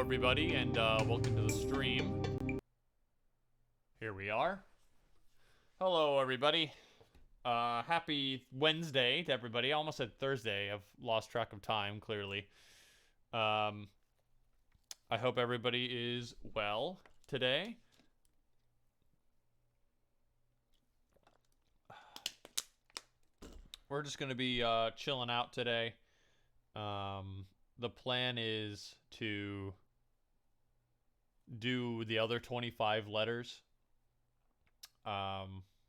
everybody, and welcome to the stream. Here we are. Hello, everybody. Happy Wednesday to everybody. I almost said Thursday. I've lost track of time, clearly. I hope everybody is well today. We're just going to be chilling out today. The plan is to do the other 25 letters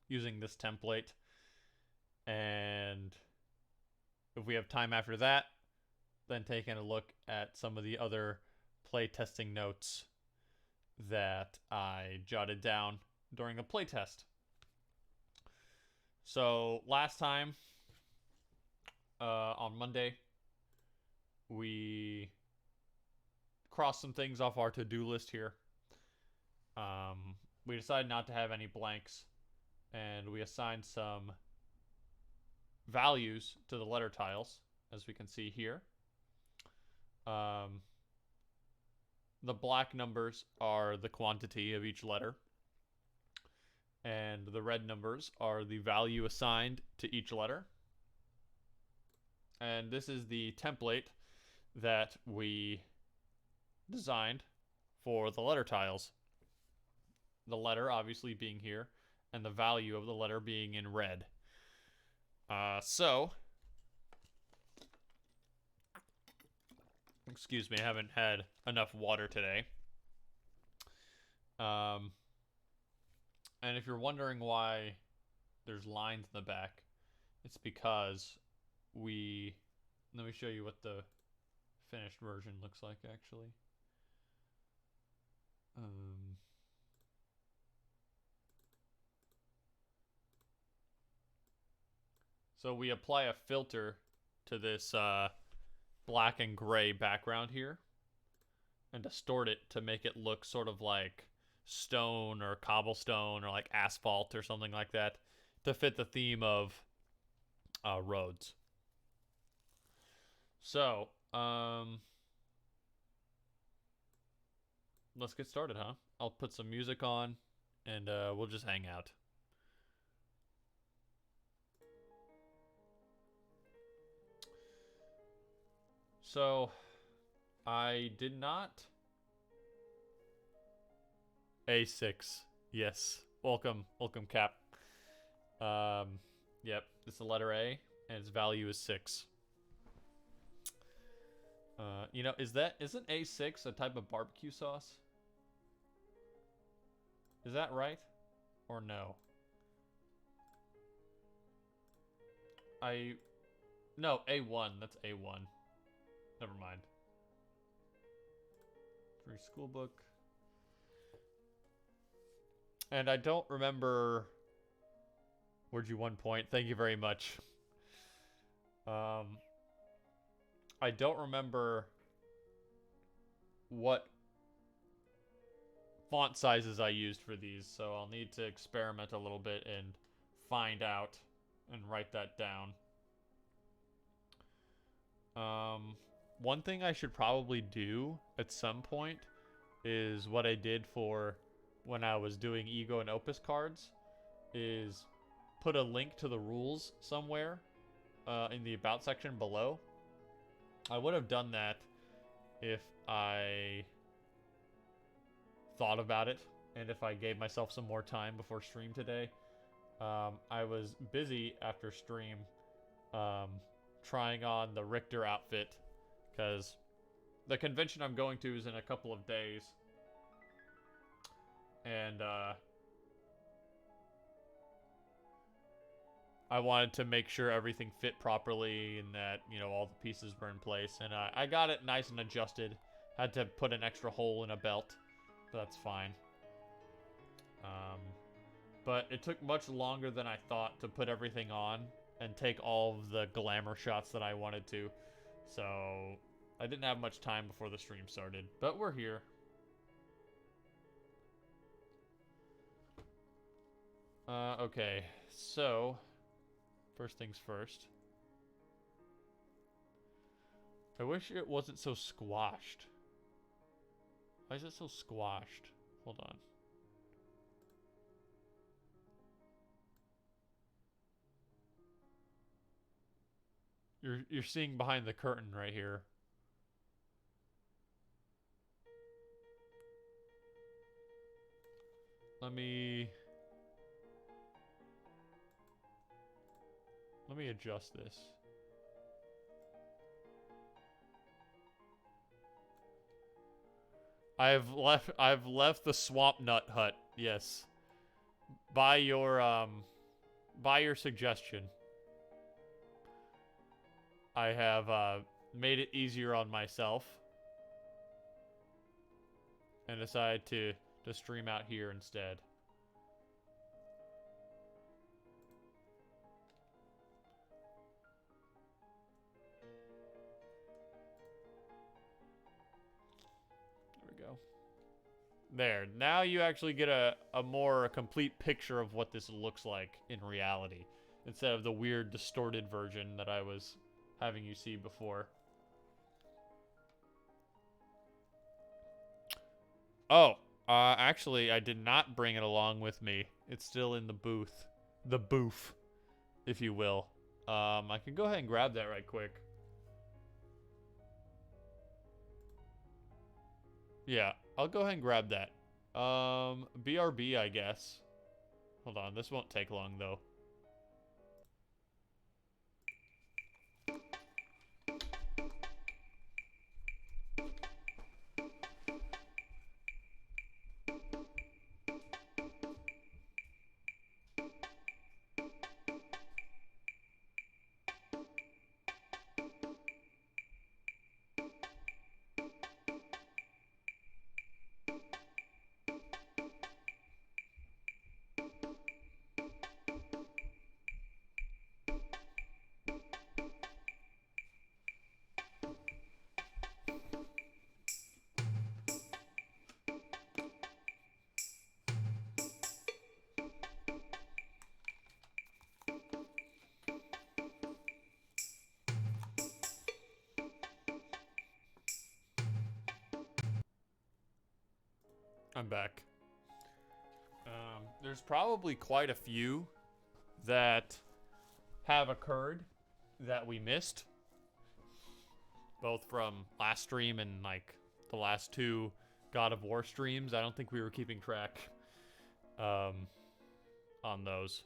using this template, and if we have time after that, then taking a look at some of the other playtesting notes that I jotted down during the playtest. So last time, on Monday, we crossed some things off our to-do list here. We decided not to have any blanks, and we assigned some values to the letter tiles, as we can see here. The black numbers are the quantity of each letter, and the red numbers are the value assigned to each letter. And this is the template that we designed for the letter tiles. The letter obviously being here, and the value of the letter being in red. Excuse me, I haven't had enough water today. And if you're wondering why there's lines in the back, it's because let me show you what the finished version looks like, actually. So we apply a filter to this black and gray background here and distort it to make it look sort of like stone or cobblestone or like asphalt or something like that to fit the theme of roads. So, let's get started, huh? I'll put some music on and we'll just hang out. So, I did not... A6. Yes. Welcome, Cap. Yep, it's the letter A, and its value is 6. Isn't A6 a type of barbecue sauce? Is that right? Or no? No, A1. That's A1. Never mind. Free school book. And I don't remember... Where'd you 1 point? Thank you very much. I don't remember what font sizes I used for these, so I'll need to experiment a little bit and find out and write that down. One thing I should probably do at some point is what I did for when I was doing Ego and Opus cards, is put a link to the rules somewhere in the About section below. I would have done that if I thought about it and if I gave myself some more time before stream today. I was busy after stream trying on the Richter outfit because the convention I'm going to is in a couple of days, and I wanted to make sure everything fit properly and that, all the pieces were in place. And I got it nice and adjusted. Had to put an extra hole in a belt, but that's fine. But it took much longer than I thought to put everything on and take all of the glamour shots that I wanted to. So I didn't have much time before the stream started, but we're here. Okay, so first things first. I wish it wasn't so squashed. Why is it so squashed? Hold on. You're seeing behind the curtain right here. Let me adjust this. I've left the swamp nut hut. Yes. By your suggestion. I have made it easier on myself and decided to stream out here instead. There we go. There. Now you actually get a more complete picture of what this looks like in reality, instead of the weird distorted version that I was having you see before. Oh, actually, I did not bring it along with me. It's still in the booth. The booth, if you will. I can go ahead and grab that right quick. Yeah, I'll go ahead and grab that. BRB, I guess. Hold on, this won't take long, though. I'm back. There's probably quite a few that have occurred that we missed, both from last stream and like the last two God of War streams. I don't think we were keeping track on those.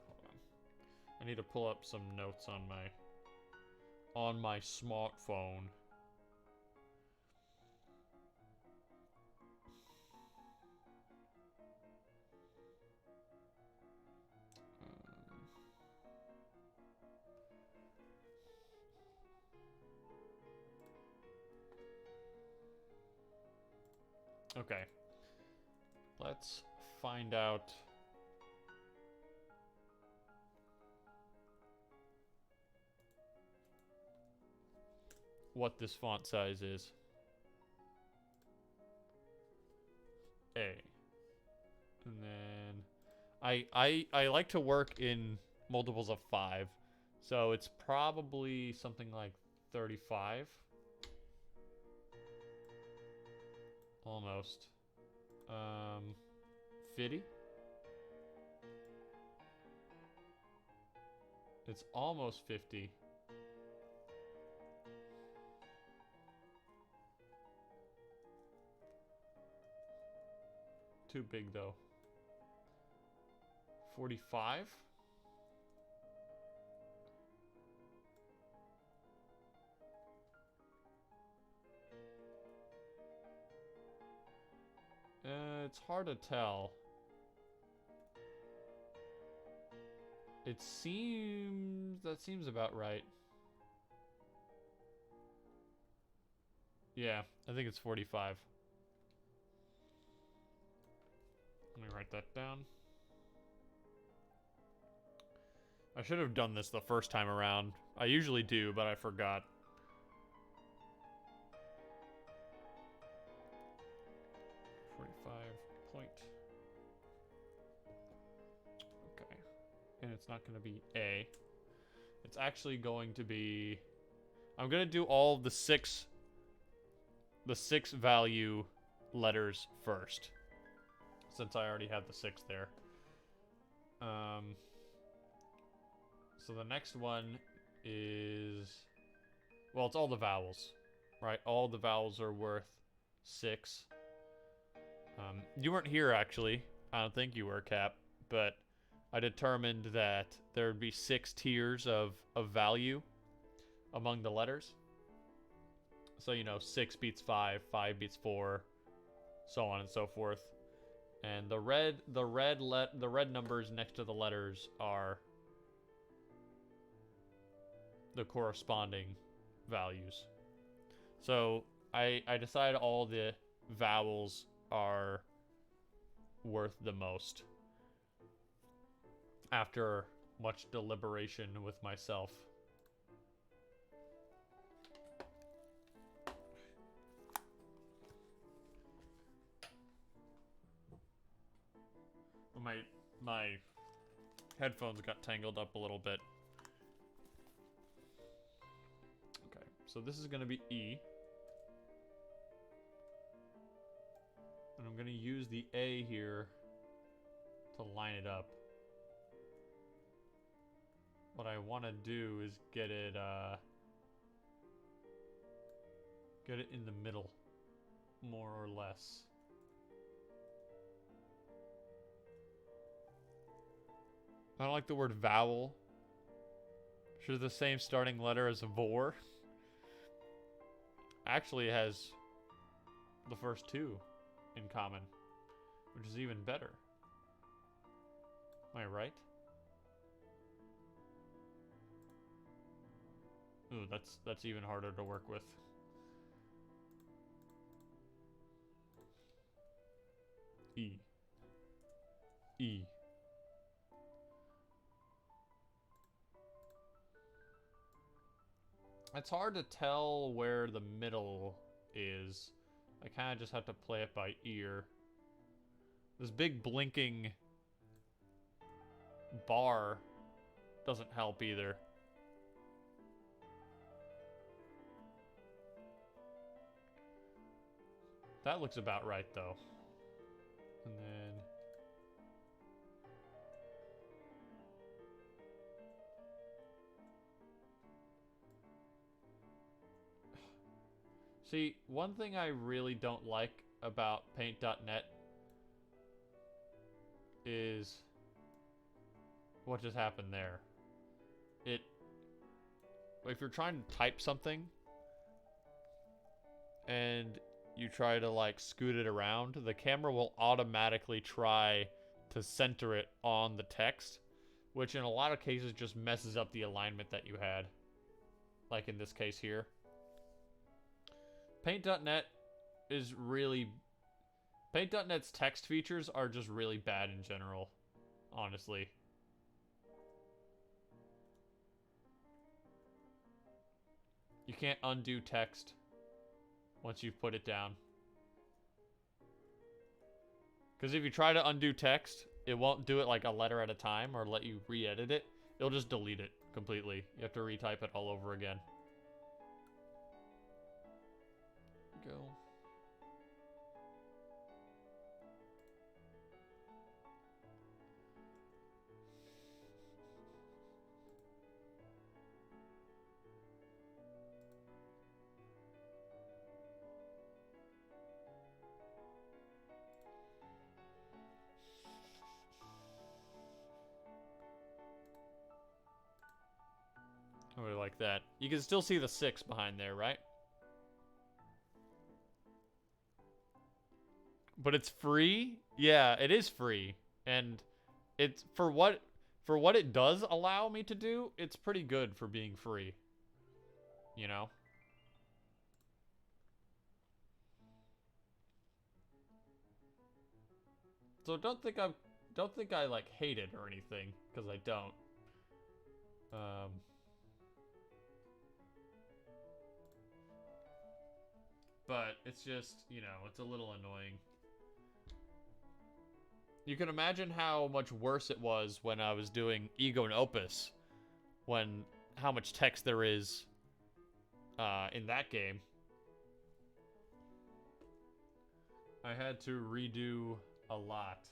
Hold on. I need to pull up some notes on my smartphone. Okay. Let's find out what this font size is. A. And then I like to work in multiples of 5. So it's probably something like 35. Almost. 50. It's almost 50. Too big though. 45. It's hard to tell. That seems about right. Yeah, I think it's 45. Let me write that down. I should have done this the first time around. I usually do, but I forgot. Point. Okay. And it's not going to be A. It's actually going to be I'm gonna do all the six value letters first, since I already have the 6 there. So the next one is, well, it's all the vowels, right? All the vowels are worth 6. You weren't here, actually. I don't think you were, Cap, but I determined that there would be 6 tiers of value among the letters. So, you know, 6 beats 5, 5 beats 4, so on and so forth. And the red numbers next to the letters are the corresponding values. So I decided all the vowels are worth the most after much deliberation with myself. My headphones got tangled up a little bit. Okay, so this is going to be E. And I'm going to use the A here to line it up. What I want to do is get it in the middle, more or less. I don't like the word vowel. Should have the same starting letter as a vor. Actually, it has the first 2 in common, which is even better. Am I right? Ooh, that's even harder to work with. E. E. It's hard to tell where the middle is. I kind of just have to play it by ear. This big blinking bar doesn't help either. That looks about right, though. And then... See, one thing I really don't like about Paint.net is what just happened there. If you're trying to type something and you try to like scoot it around, the camera will automatically try to center it on the text, which in a lot of cases just messes up the alignment that you had. Like in this case here. Paint.net is really... Paint.net's text features are just really bad in general, honestly. You can't undo text once you've put it down. Because if you try to undo text, it won't do it like a letter at a time or let you re-edit it. It'll just delete it completely. You have to retype it all over again. Go. I really like that. You can still see the 6 behind there, right? But it's free? Yeah, it is free. And it's for what it does allow me to do, it's pretty good for being free. You know? So don't think I like hate it or anything, because I don't. But it's just, you know, it's a little annoying. You can imagine how much worse it was when I was doing Ego and Opus, how much text there is in that game, I had to redo a lot.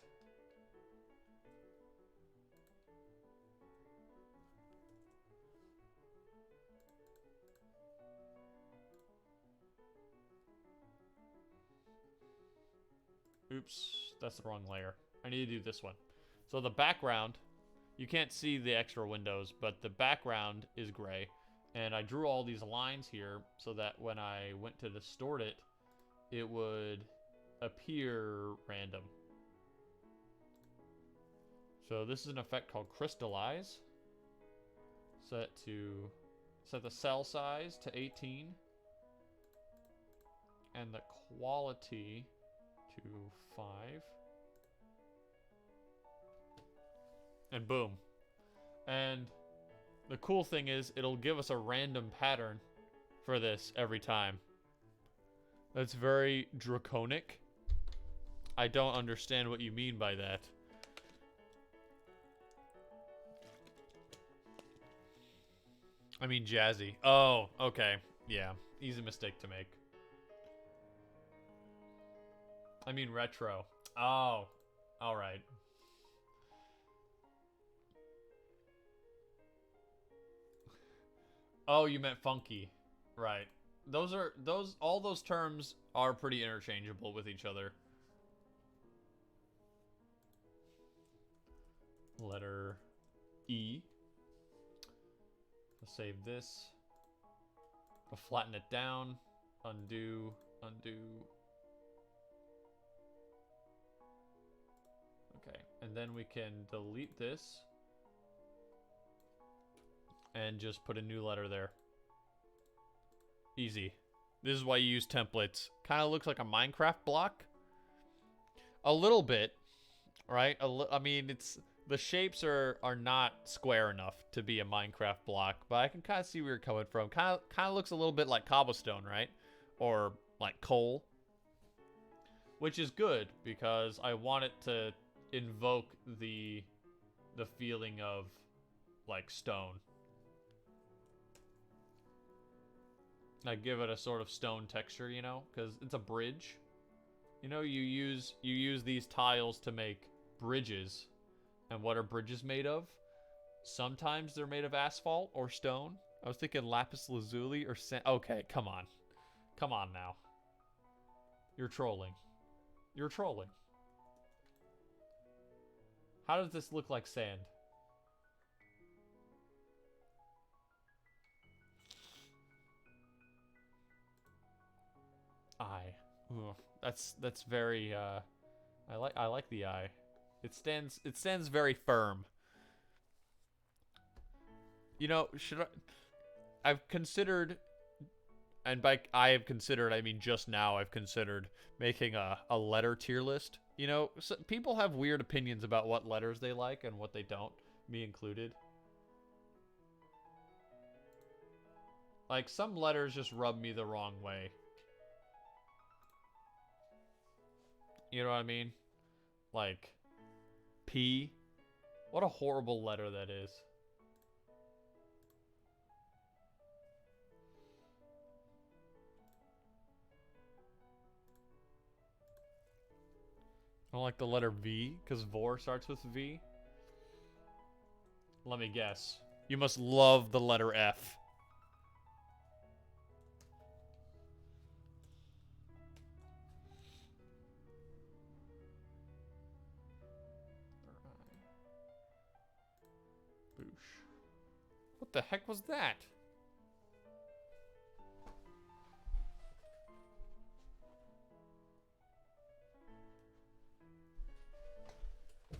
Oops, that's the wrong layer. I need to do this one. So the background, you can't see the extra windows, but the background is gray. And I drew all these lines here so that when I went to distort it, it would appear random. So this is an effect called crystallize. Set the cell size to 18 and the quality to 5. And boom. And the cool thing is it'll give us a random pattern for this every time. That's very draconic. I don't understand what you mean by that. I mean jazzy. Oh, okay. Yeah, easy mistake to make. I mean retro. Oh, alright. Oh, you meant funky. Right. All those terms are pretty interchangeable with each other. Letter E. I'll save this. I'll flatten it down. Undo. Undo. Okay. And then we can delete this. And just put a new letter there. Easy. This is why you use templates. Kind of looks like a Minecraft block. A little bit. Right? I mean, it's... The shapes are not square enough to be a Minecraft block, but I can kind of see where you're coming from. Kind of looks a little bit like cobblestone, right? Or like coal. Which is good because I want it to invoke the feeling of like stone. Like give it a sort of stone texture, you know, because it's a bridge. You know, you use these tiles to make bridges. And what are bridges made of? Sometimes they're made of asphalt or stone. I was thinking lapis lazuli or sand. Okay, come on. Come on now. You're trolling. You're trolling. How does this look like sand? Eye. Ooh, that's very I like the eye. It stands very firm. You know, I've considered, and by I have considered, I mean just now I've considered making a letter tier list. You know, so people have weird opinions about what letters they like and what they don't, me included. Like, some letters just rub me the wrong way. You know what I mean? Like... P. What a horrible letter that is. I don't like the letter V, because vor starts with V. Let me guess. You must love the letter F. What the heck was that?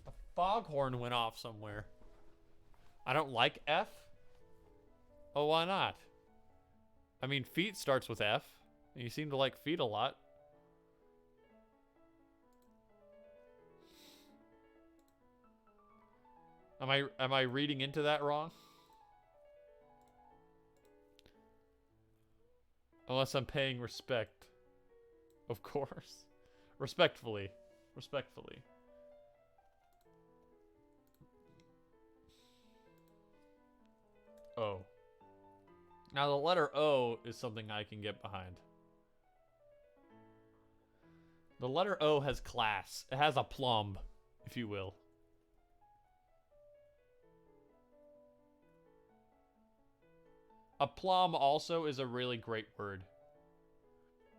A foghorn went off somewhere. I don't like F? Oh, why not? I mean, feet starts with F. And you seem to like feet a lot. Am I reading into that wrong? Unless I'm paying respect. Of course. Respectfully. Respectfully. Oh. Now, the letter O is something I can get behind. The letter O has class. It has aplomb, if you will. Aplomb also is a really great word.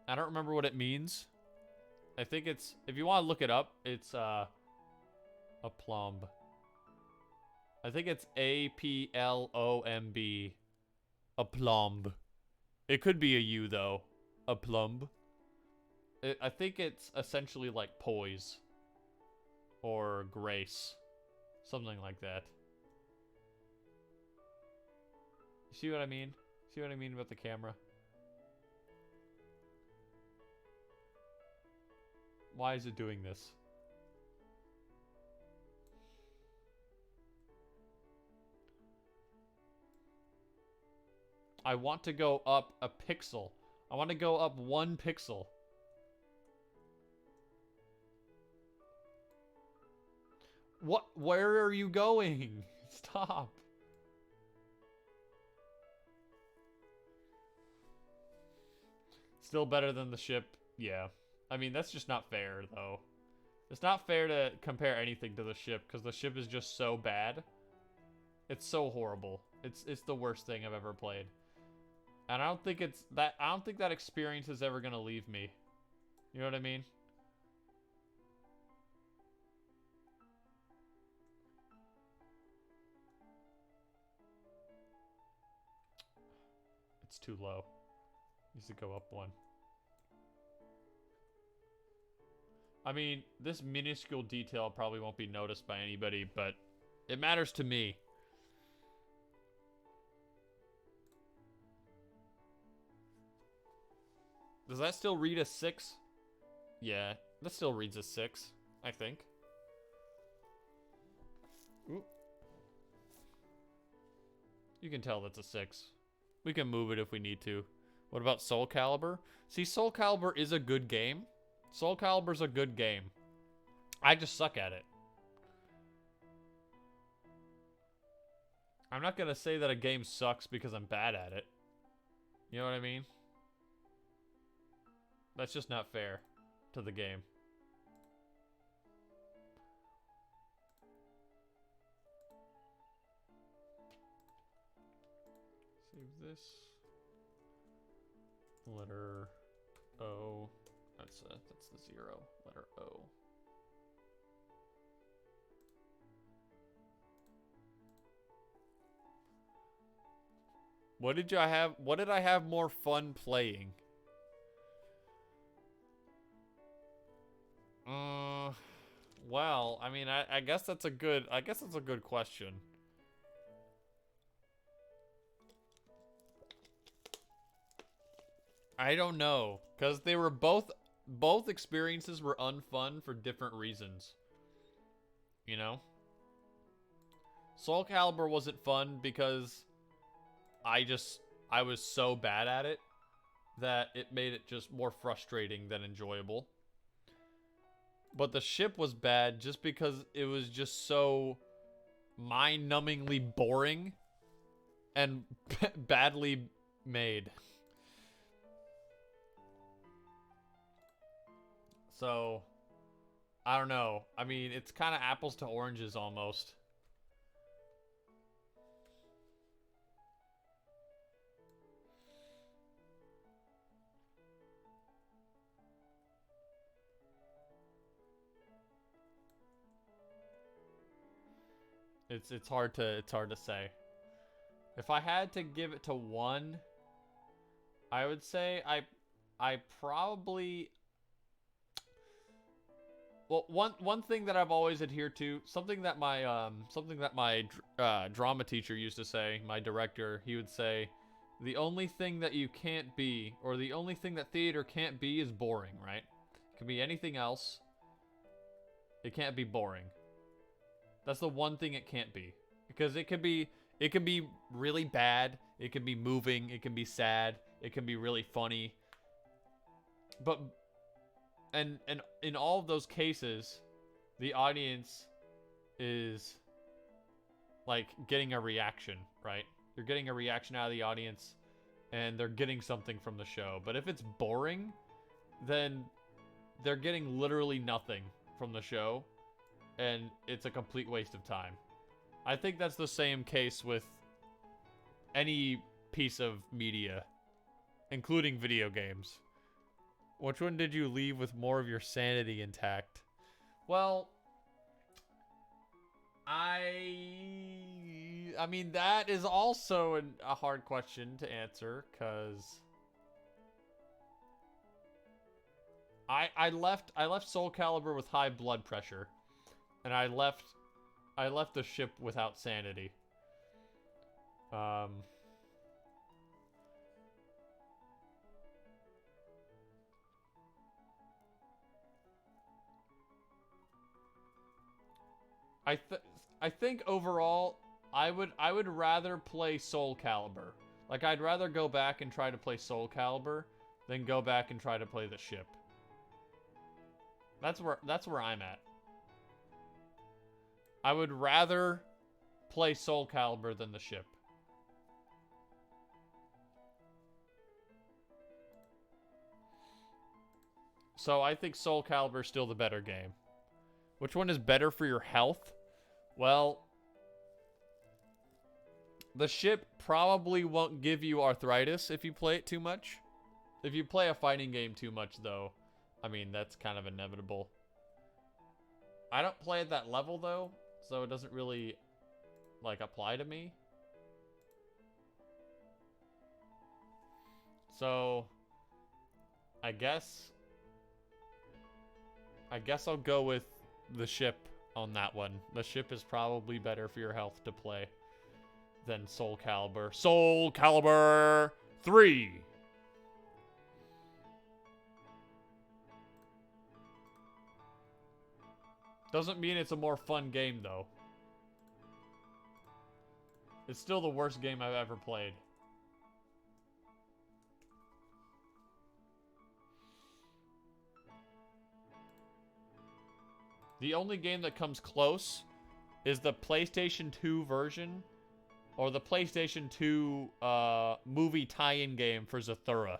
I don't remember what it means. I think it's, if you want to look it up, it's aplomb. I think it's A-P-L-O-M-B. Aplomb. It could be a U, though. Aplomb. I think it's essentially like poise. Or grace. Something like that. See what I mean? See what I mean about the camera? Why is it doing this? I want to go up a pixel. I want to go up 1 pixel. What? Where are you going? Stop. Still better than the ship. Yeah. I mean, that's just not fair, though. It's not fair to compare anything to the ship, because the ship is just so bad. It's so horrible. It's the worst thing I've ever played. And I don't think that experience is ever gonna leave me. You know what I mean? It's too low. Needs to go up 1. I mean, this minuscule detail probably won't be noticed by anybody, but it matters to me. Does that still read a 6? Yeah, that still reads a 6, I think. Ooh. You can tell that's a 6. We can move it if we need to. What about Soul Calibur? See, Soul Calibur is a good game. Soul Calibur's a good game. I just suck at it. I'm not gonna say that a game sucks because I'm bad at it. You know what I mean? That's just not fair to the game. Save this. Letter O. That's the 0. Letter O. What did I have more fun playing? Well, I mean, I guess that's a good question. I don't know, because they were both experiences were unfun for different reasons. You know? Soul Calibur wasn't fun because I was so bad at it that it made it just more frustrating than enjoyable. But the ship was bad just because it was just so mind-numbingly boring and badly made. So, I don't know. I mean, it's kind of apples to oranges almost. It's hard to say. If I had to give it to 1, I would say I probably. Well, one thing that I've always adhered to, something that my drama teacher used to say, my director, he would say, the only thing that you can't be, or the only thing that theater can't be, is boring, right? It can be anything else. It can't be boring. That's the one thing it can't be, because it can be really bad. It can be moving. It can be sad. It can be really funny. But and in all of those cases, the audience is like getting a reaction, right? You're getting a reaction out of the audience, and they're getting something from the show. But if it's boring, then they're getting literally nothing from the show, and it's a complete waste of time. I think that's the same case with any piece of media, including video games. Which one did you leave with more of your sanity intact? Well, I mean, that is also a hard question to answer, because I left Soul Calibur with high blood pressure, and I left the ship without sanity. I think overall, I would rather play Soul Calibur. Like, I'd rather go back and try to play Soul Calibur than go back and try to play the ship. That's where I'm at. I would rather play Soul Calibur than the ship. So I think Soul Calibur is still the better game. Which one is better for your health? Well, the ship probably won't give you arthritis if you play it too much. If you play a fighting game too much, though, I mean, that's kind of inevitable. I don't play at that level, though, so it doesn't really, like, apply to me. So, I guess I'll go with the ship on that one. The ship is probably better for your health to play than Soul Calibur. Soul Calibur 3! Doesn't mean it's a more fun game, though. It's still the worst game I've ever played. The only game that comes close is the PlayStation 2 version, or the PlayStation 2 movie tie-in game for Zathura.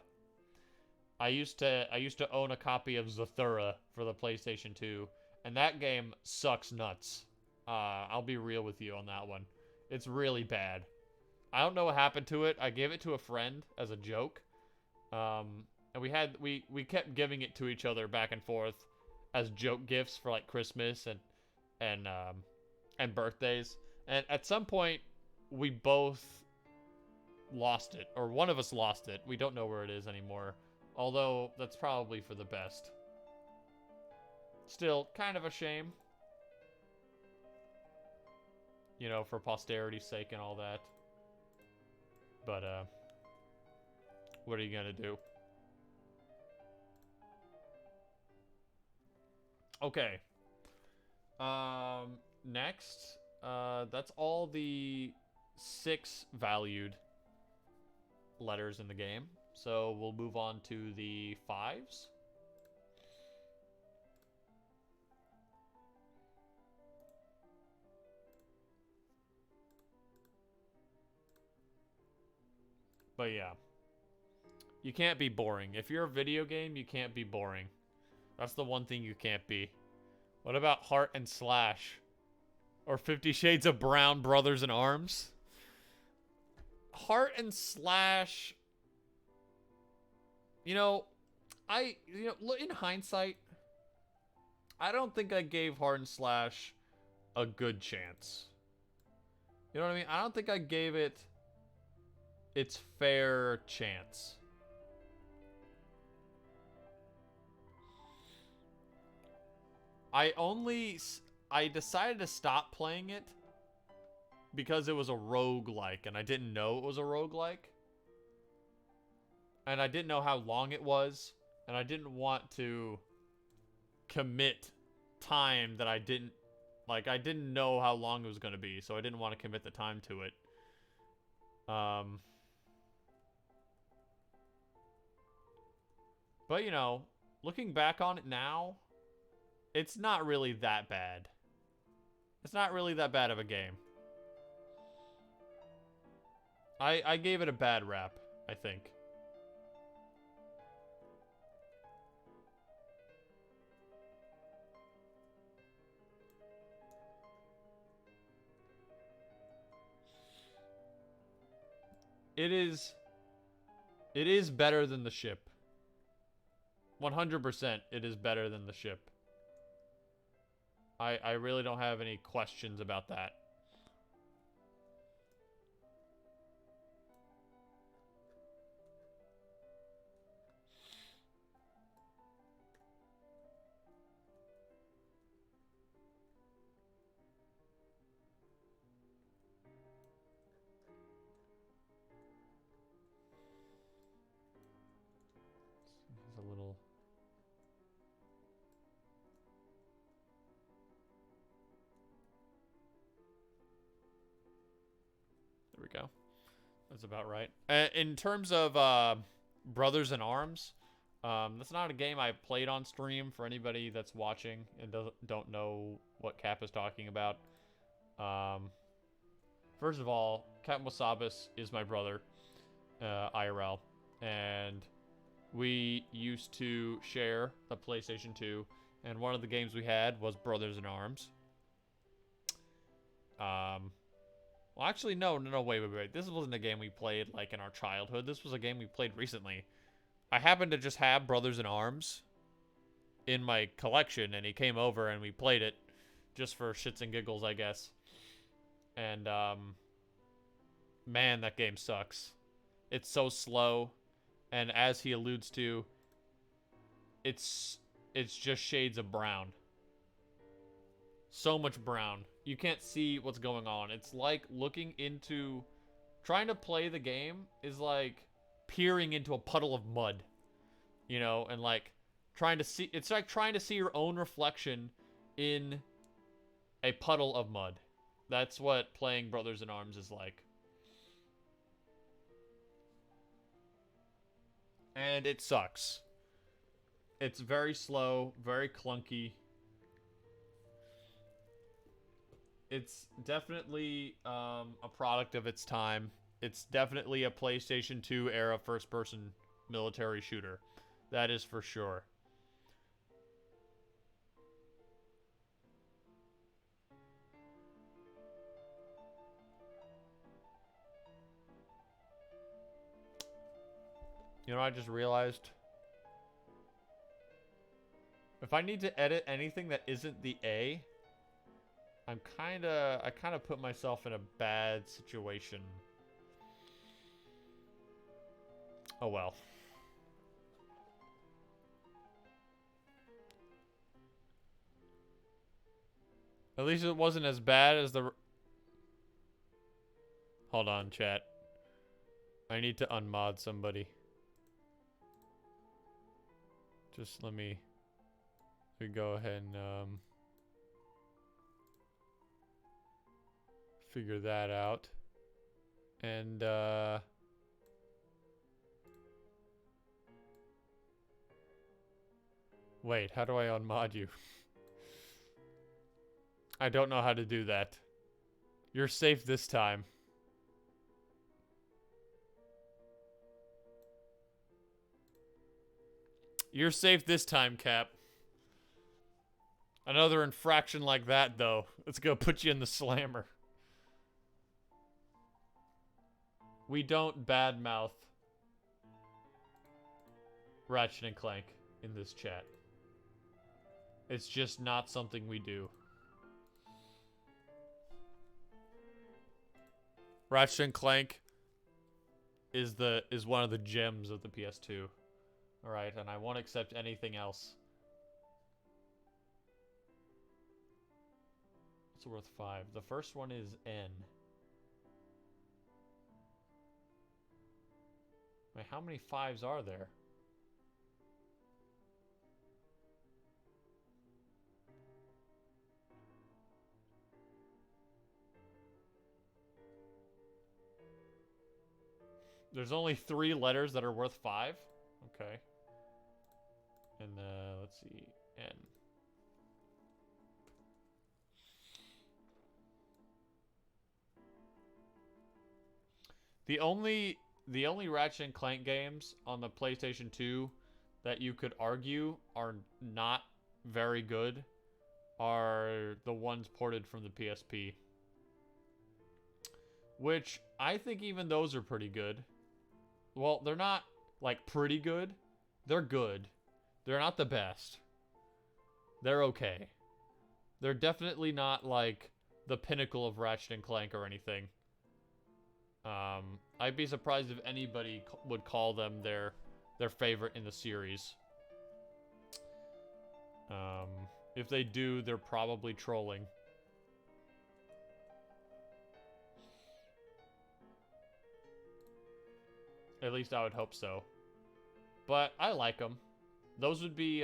I used to own a copy of Zathura for the PlayStation 2, and that game sucks nuts. I'll be real with you on that one. It's really bad. I don't know what happened to it. I gave it to a friend as a joke, and we kept giving it to each other back and forth as joke gifts for like Christmas and birthdays. And at some point, we both lost it, or one of us lost it. We don't know where it is anymore. Although that's probably for the best. Still, kind of a shame. You know, for posterity's sake and all that. But what are you gonna do? Okay. Next, that's all the 6 valued letters in the game. So we'll move on to the 5s. But yeah. You can't be boring. If you're a video game, you can't be boring. That's the one thing you can't be. What about Heart and Slash? Or 50 Shades of Brown, Brothers in Arms? Heart and Slash... You know, in hindsight, I don't think I gave Heart and Slash a good chance. You know what I mean? I don't think I gave it its fair chance. I decided to stop playing it because it was a roguelike, and I didn't know it was a roguelike. And I didn't know how long it was, and I didn't want to commit time that I didn't know how long it was going to be, so I didn't want to commit the time to it. But, you know, looking back on it now, it's not really that bad. It's not really that bad of a game. I gave it a bad rap. I think. It is better than the ship. 100% it is better than the ship. I really don't have any questions about that. It's a little... There we go. That's about right. In terms of Brothers in Arms, that's not a game I played on stream. For anybody that's watching and don't know what Cap is talking about. First of all, Captain Wasabis is my brother, IRL, and we used to share the PlayStation 2, and one of the games we had was Brothers in Arms. Well, actually, no, wait. This wasn't a game we played, like, in our childhood. This was a game we played recently. I happened to just have Brothers in Arms in my collection, and he came over and we played it just for shits and giggles, I guess. And, man, that game sucks. It's so slow, and as he alludes to, it's just shades of brown. So much brown. You can't see what's going on. It's like looking into... Trying to play the game is like peering into a puddle of mud. You know, and like trying to see... It's like trying to see your own reflection in a puddle of mud. That's what playing Brothers in Arms is like. And it sucks. It's very slow, very clunky. It's definitely a product of its time. It's definitely a PlayStation 2 era first-person military shooter. That is for sure. You know, I just realized... If I need to edit anything that isn't the A... I kind of put myself in a bad situation. Oh well. At least it wasn't as bad as the... Hold on, chat. I need to unmod somebody. Just let me go ahead and figure that out. And wait, how do I unmod you? I don't know how to do that. You're safe this time. You're safe this time, Cap. Another infraction like that, though. Let's go put you in the slammer. We don't badmouth Ratchet and Clank in this chat. It's just not something we do. Ratchet and Clank is one of the gems of the PS2. Alright, and I won't accept anything else. It's worth 5. The first one is N. Wait, how many 5s are there? There's only 3 letters that are worth 5? Okay. And let's see, N. The only the only Ratchet and Clank games on the PlayStation 2 that you could argue are not very good are the ones ported from the PSP. Which, I think even those are pretty good. Well, they're not, like, pretty good. They're good. They're not the best. They're okay. They're definitely not, like, the pinnacle of Ratchet and Clank or anything. I'd be surprised if anybody would call them their favorite in the series. If they do, they're probably trolling. At least I would hope so. But I like them. Those would be,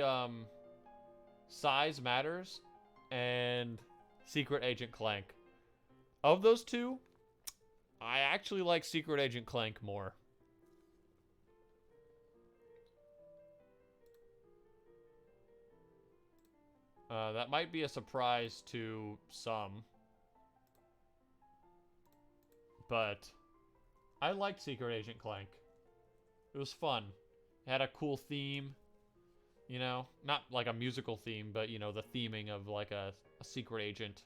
Size Matters and Secret Agent Clank. Of those two, I actually like Secret Agent Clank more. That might be a surprise to some. But I liked Secret Agent Clank. It was fun. It had a cool theme. You know, not like a musical theme, but, you know, the theming of like a secret agent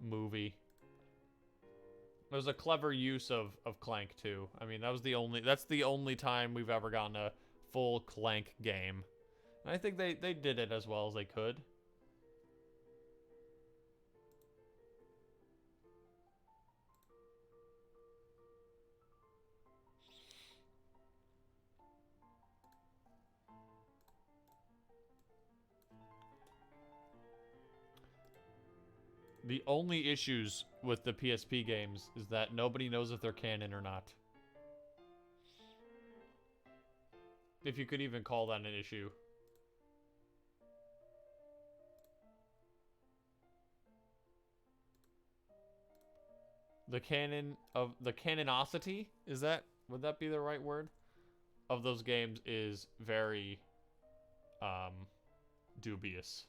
movie. It was a clever use of Clank too. I mean, that's the only time we've ever gotten a full Clank game. And I think they did it as well as they could. The only issues with the PSP games is that nobody knows if they're canon or not. If you could even call that an issue. The canonicity, would that be the right word? Of those games is very, dubious.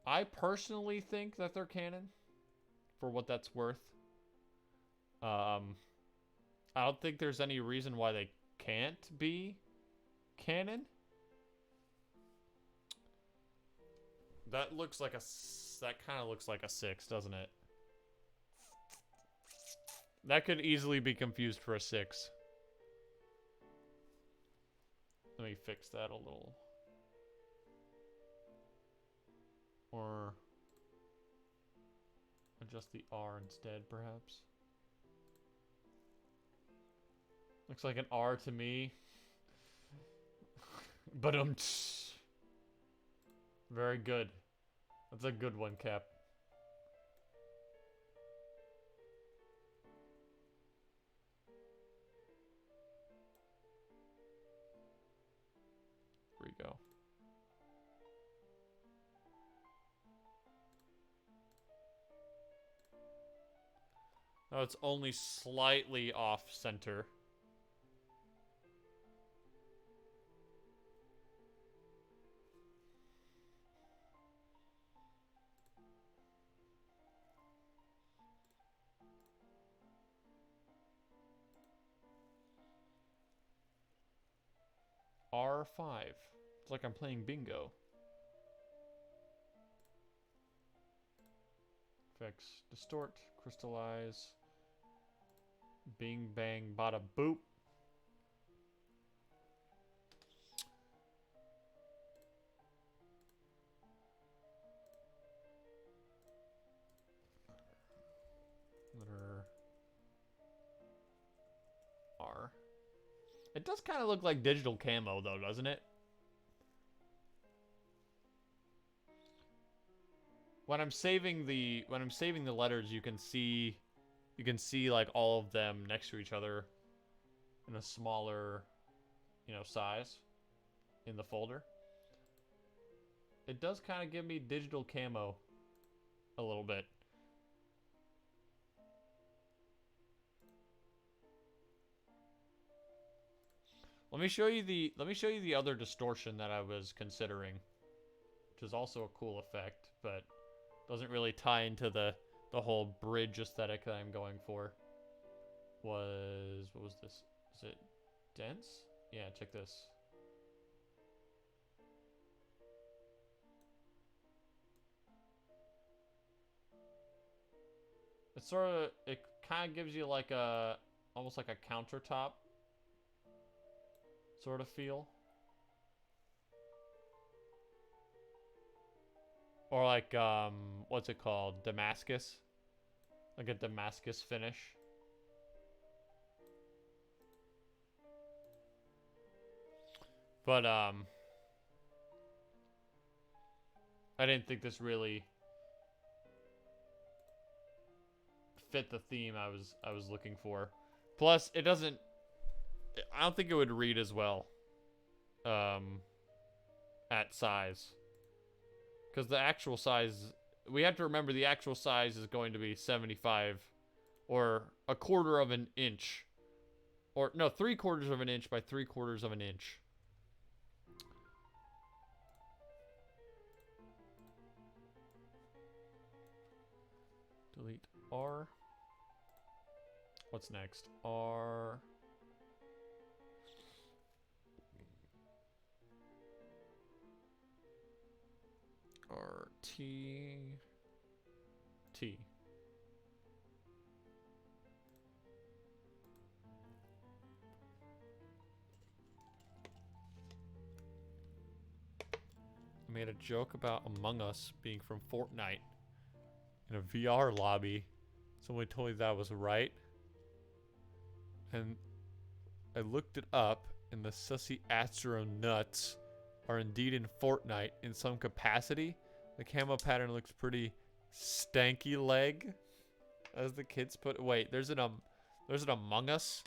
I personally think that they're canon, for what that's worth. I don't think there's any reason why they can't be canon. That kind of looks like a 6, doesn't it? That could easily be confused for a 6. Let me fix that a little. Or adjust the R instead, perhaps. Looks like an R to me. But very good. That's a good one, Cap. Here we go. Oh, it's only slightly off center. R5. It's like I'm playing bingo. Fix, distort, crystallize. Bing, bang, bada, boop. Letter R. It does kind of look like digital camo, though, doesn't it? When I'm saving the letters, you can see like all of them next to each other in a smaller, you know, size. in the folder. It does kind of give me digital camo a little bit. Let me show you the other distortion that I was considering, which is also a cool effect, but doesn't really tie into the whole bridge aesthetic that I'm going for. What was this? Is it dense? Yeah, check this. It's it kind of gives you like almost like a countertop sort of feel. Or like, what's it called? Damascus? Like a Damascus finish. But, I didn't think this really fit the theme I was looking for. Plus, it doesn't... I don't think it would read as well, at size. Because the actual size... We have to remember the actual size is going to be 75, or a quarter of an inch. Or, no, 3/4 of an inch by 3/4 of an inch. Delete R. What's next? R. R, T. T. I made a joke about Among Us being from Fortnite in a VR lobby. Someone told me that was right. And I looked it up, and the sussy astronauts are indeed in Fortnite in some capacity. The camo pattern looks pretty stanky leg, as the kids put. Wait, there's an Among Us.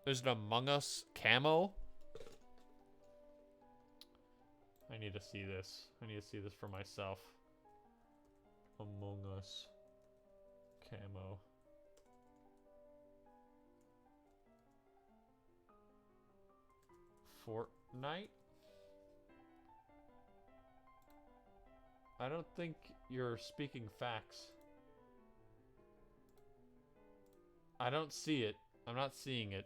There's an Among Us camo. I need to see this. I need to see this for myself. Among Us camo. Fortnite? I don't think you're speaking facts. I don't see it. I'm not seeing it.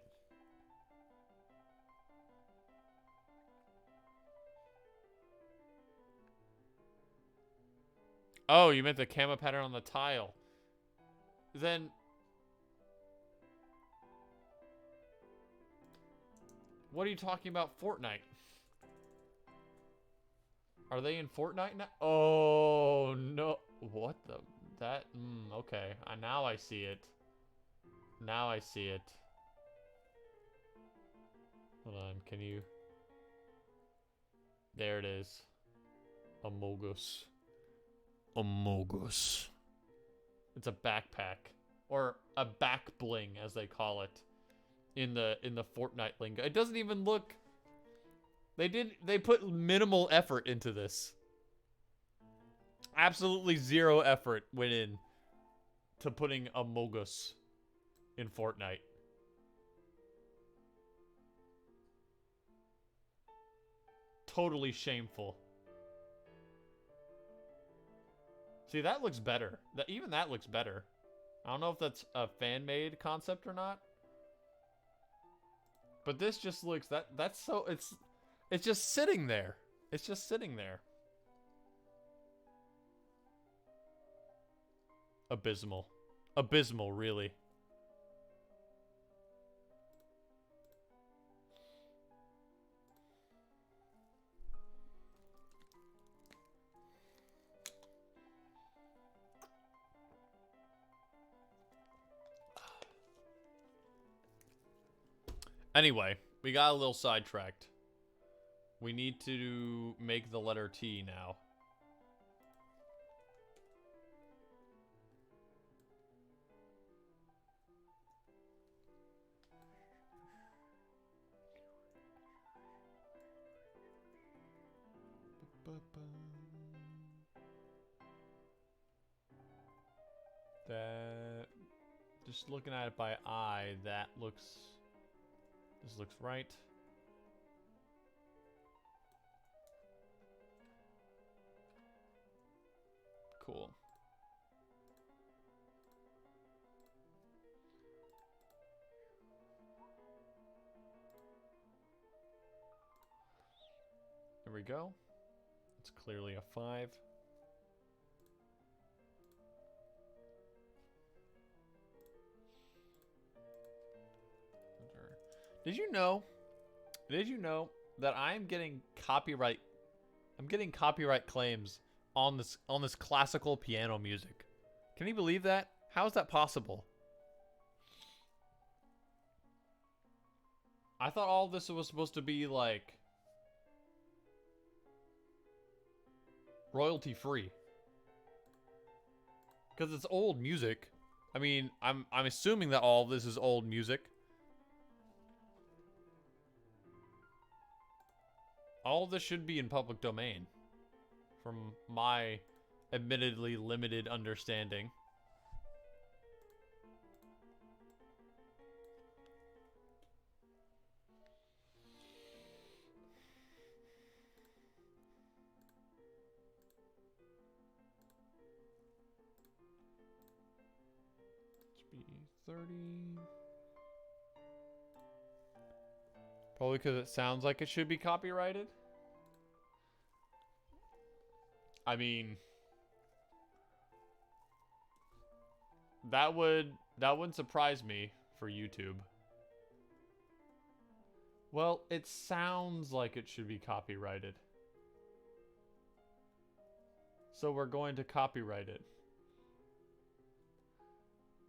Oh, you meant the camo pattern on the tile. Then... What are you talking about, Fortnite? Are they in Fortnite now? Oh, no. What the... That... okay. Now I see it. Now I see it. Hold on, can you... There it is. Amogus. Amogus. It's a backpack. Or a back bling, as they call it. In the Fortnite lingo. It doesn't even look... They put minimal effort into this. Absolutely zero effort went in to putting Amogus in Fortnite. Totally shameful. See, that looks better. Even that looks better. I don't know if that's a fan-made concept or not. But this just looks... That's so... It's just sitting there. It's just sitting there. Abysmal. Abysmal, really. Anyway, we got a little sidetracked. We need to make the letter T now. That, just looking at it by eye, this looks right. Cool. There we go. It's clearly a 5. Did you know that I'm getting copyright claims on this classical piano music? Can you believe that? How is that possible? I thought all this was supposed to be like royalty free. Because it's old music. I mean, I'm assuming that all of this is old music. All of this should be in public domain. From my admittedly limited understanding. Let's be 30. Probably because it sounds like it should be copyrighted. I mean, that wouldn't surprise me for YouTube. Well, it sounds like it should be copyrighted. So we're going to copyright it.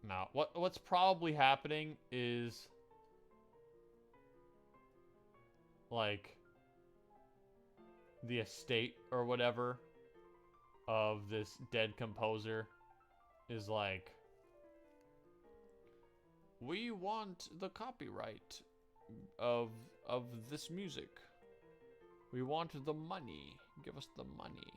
Now, what's probably happening is like the estate or whatever of this dead composer is like, we want the copyright of this music. We want the money. Give us the money.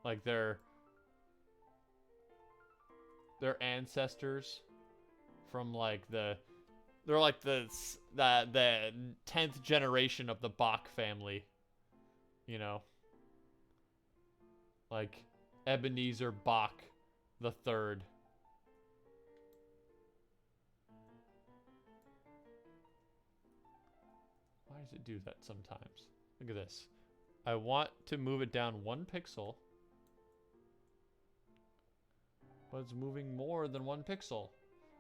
Like their ancestors from like they're like the 10th generation of the Bach family, you know, like Ebenezer Bach the third. Why does it do that sometimes? Look at this. I want to move it down 1 pixel, but it's moving more than 1 pixel.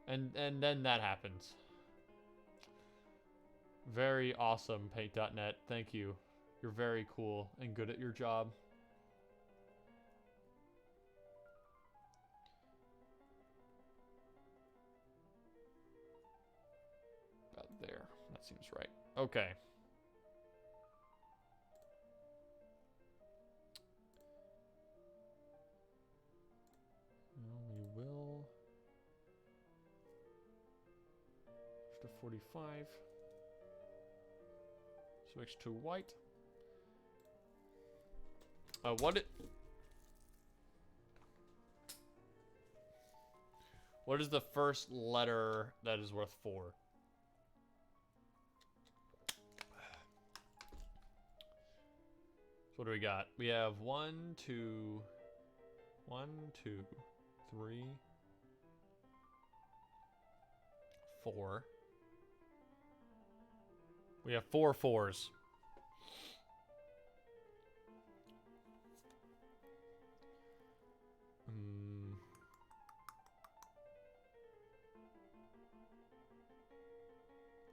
And then that happens. Very awesome, paint.net. Thank you. You're very cool and good at your job. About there. That seems right. Okay. We will to 45. Switch to white. What is the first letter that is worth 4? So what do we got? We have 1, 2, 3, 4. We have 4 4s.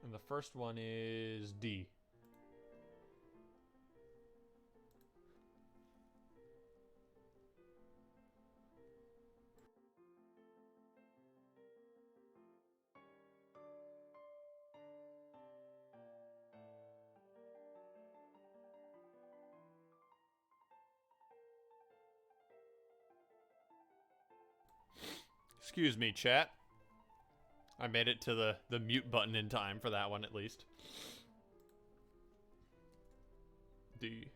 And the first one is D. Excuse me, chat. I made it to the mute button in time for that one, at least. D.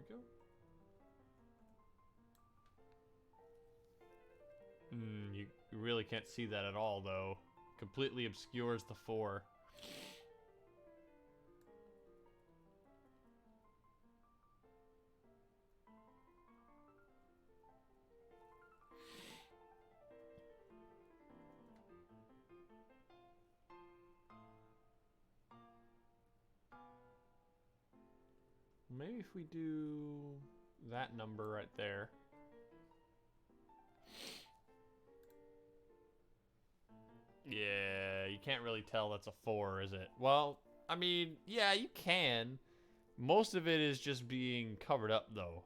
we go. You really can't see that at all, though. Completely obscures the 4. Maybe if we do that number right there. Yeah, you can't really tell that's a 4, is it? Well, I mean, yeah, you can. Most of it is just being covered up, though.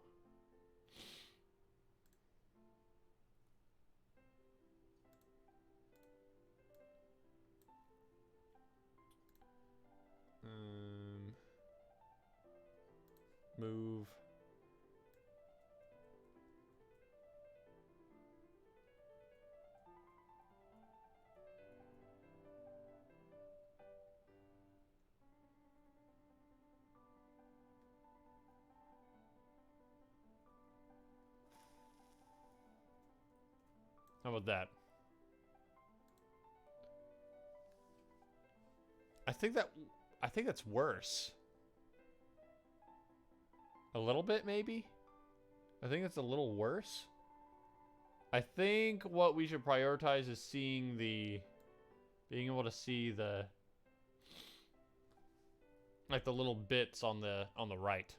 Move. How about that? I think that's worse. A little bit, maybe? I think it's a little worse. I think what we should prioritize is being able to see the, like, the little bits on the right.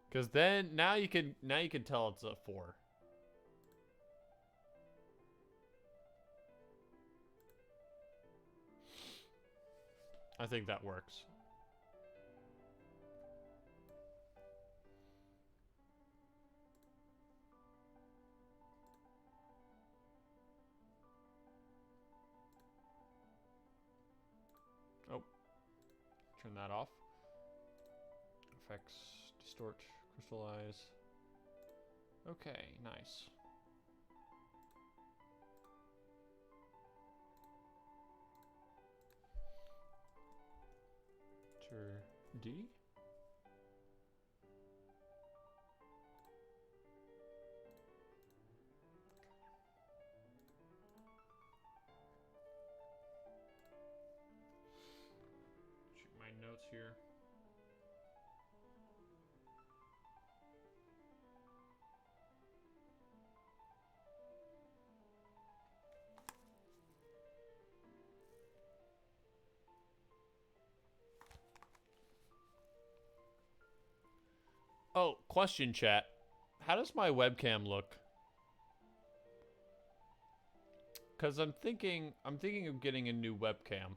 Because then, now you can tell it's a 4. I think that works. Oh. Turn that off. Effects, distort, crystallize. Okay, nice. D. Shoot my notes here. Oh, question chat. How does my webcam look? Cuz I'm thinking of getting a new webcam.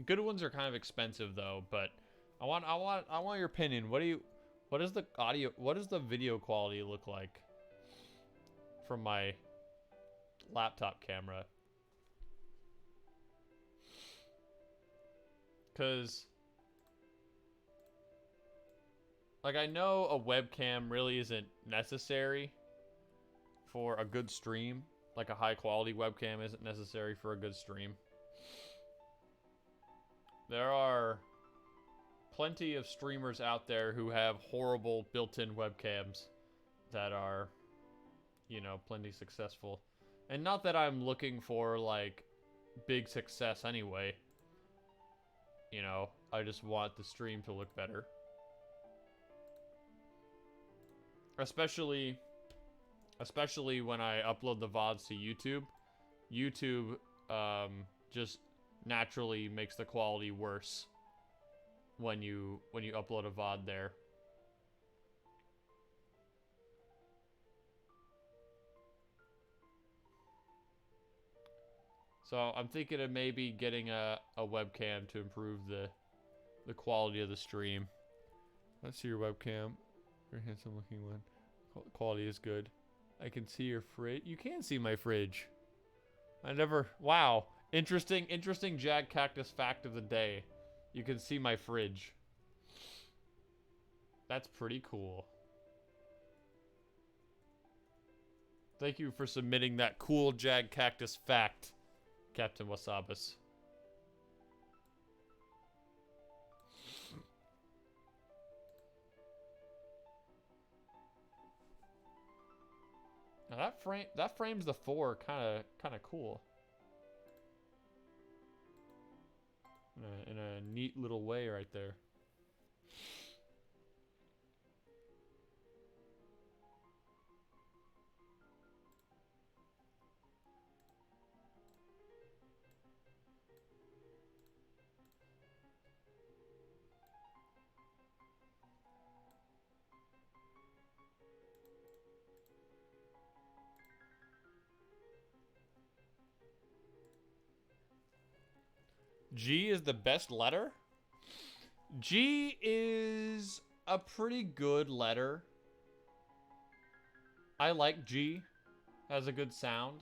Good ones are kind of expensive though, but I want your opinion. What does the video quality look like from my laptop camera? Cuz like, I know a webcam really isn't necessary for a good stream. Like, a high-quality webcam isn't necessary for a good stream. There are plenty of streamers out there who have horrible built-in webcams that are, you know, plenty successful. And not that I'm looking for, like, big success anyway. You know, I just want the stream to look better. Especially when I upload the VODs to YouTube. YouTube just naturally makes the quality worse when you upload a VOD there. So I'm thinking of maybe getting a webcam to improve the quality of the stream. Let's see your webcam. Very handsome looking one. Quality is good. I can see your fridge. You can see my fridge. Wow. Interesting Jag Cactus fact of the day. You can see my fridge. That's pretty cool. Thank you for submitting that cool Jag Cactus fact, Captain Wasabas. Now that frames the 4 kind of cool. In a neat little way right there. G is the best letter? G is a pretty good letter. I like G. Has a good sound.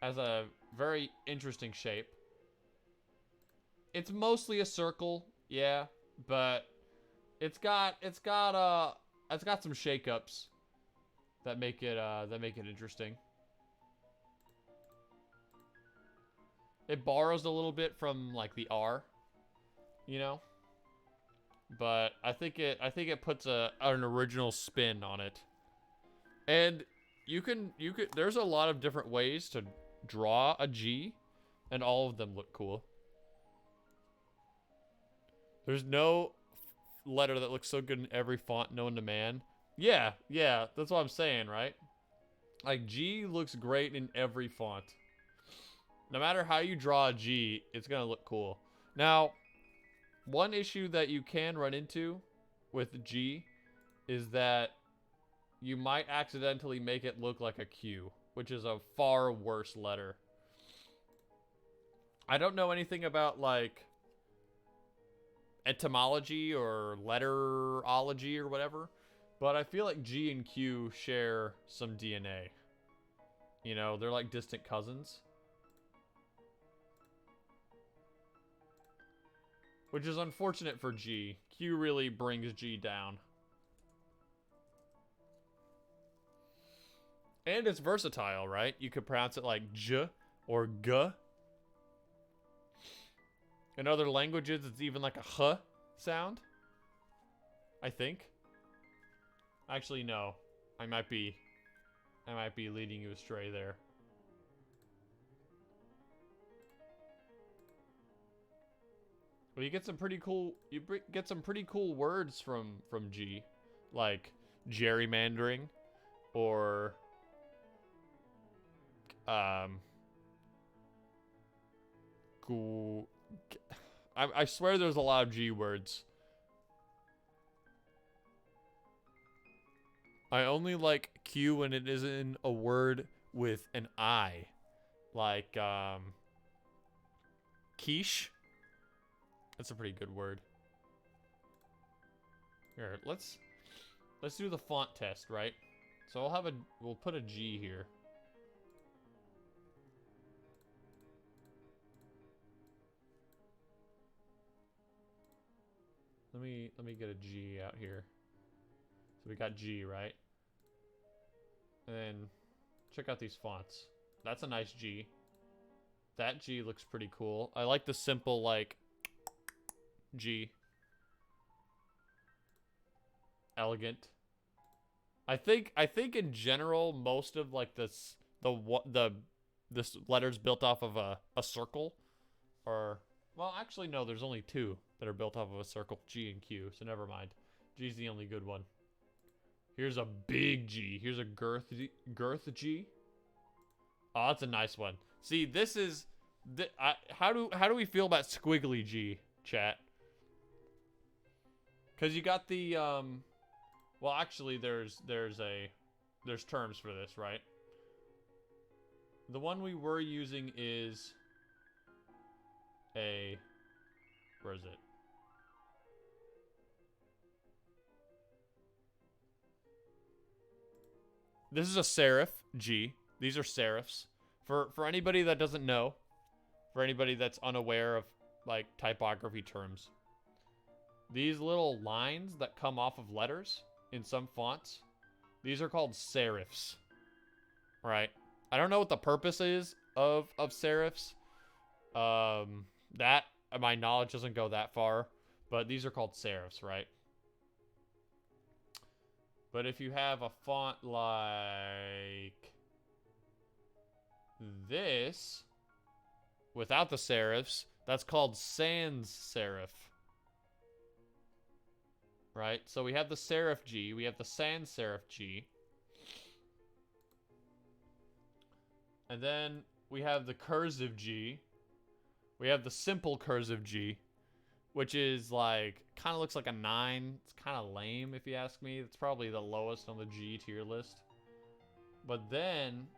Has a very interesting shape. It's mostly a circle, yeah, but it's got some shakeups that make it interesting. It borrows a little bit from like the R, you know, but I think it puts an original spin on it. And you could there's a lot of different ways to draw a G, and all of them look cool. There's no letter that looks so good in every font known to man. Yeah, that's what I'm saying, right? Like, G looks great in every font. No matter how you draw a G, it's gonna look cool. Now, one issue that you can run into with G is that you might accidentally make it look like a Q, which is a far worse letter. I don't know anything about, like, etymology or letterology or whatever, but I feel like G and Q share some DNA. You know, they're like distant cousins. Which is unfortunate for G. Q really brings G down. And it's versatile, right? You could pronounce it like J or G. In other languages, it's even like a H sound. I think. Actually, no. I might be leading you astray there. Well, you get some pretty cool words from G, like gerrymandering, or I swear there's a lot of G words. I only like Q when it is in a word with an I, like quiche. That's a pretty good word. Here, let's do the font test, right? So we'll put a G here. Let me get a G out here. So we got G, right? And then check out these fonts. That's a nice G. That G looks pretty cool. I like the simple, like, G. Elegant. I think in general most of like this letter's built off of a circle, or well, actually no, there's only two that are built off of a circle, G and Q, so never mind. G's the only good one. Here's a big G. Here's a girth G. Oh, that's a nice one. See, this is how do we feel about squiggly G, chat? Because you got the well, actually there's terms for this, right? The one we were using is a, where is it? This is a serif G. These are serifs. For anybody that doesn't know, for anybody that's unaware of like typography terms, these little lines that come off of letters in some fonts, these are called serifs. Right? I don't know what the purpose is of serifs. That my knowledge doesn't go that far, but these are called serifs, right? But if you have a font like this, without the serifs, that's called sans serif. Right? So we have the serif G, we have the sans serif G. And then we have the cursive G. We have the simple cursive G, which is like, kind of looks like a 9. It's kind of lame if you ask me. It's probably the lowest on the G tier list. But then,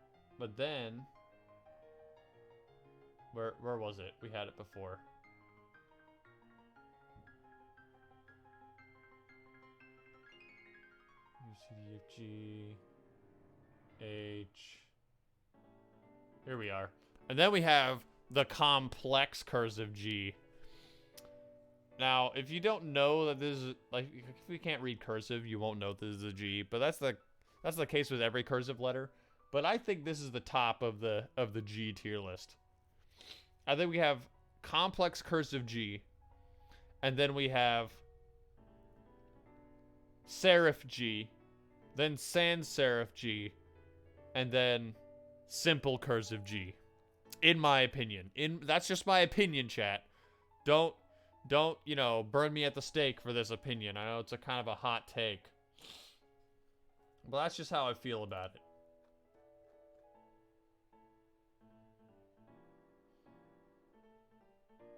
where was it? We had it before. C, D, F, G, H. Here we are. And then we have the complex cursive G. Now, if you don't know that this is, like, if you can't read cursive, you won't know this is a G. But that's the case with every cursive letter. But I think this is the top of the G tier list. I think we have complex cursive G, and then we have serif G, then sans serif G, and then simple cursive G. In my opinion. That's just my opinion, chat. Don't, you know, burn me at the stake for this opinion. I know it's a kind of a hot take. But that's just how I feel about it.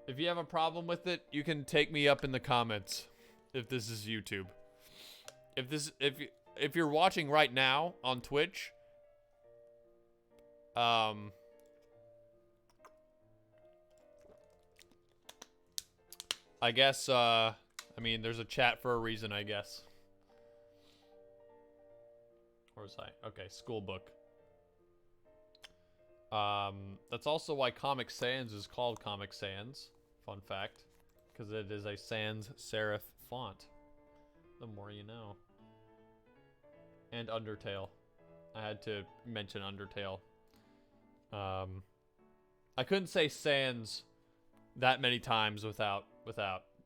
If you have a problem with it, you can take me up in the comments if this is YouTube. If you're watching right now on Twitch, I guess I mean, there's a chat for a reason, I guess. Where was I? Okay, school book. That's also why Comic Sans is called Comic Sans. Fun fact. Because it is a sans serif font. The more you know. And Undertale. I had to mention Undertale. I couldn't say sans that many times without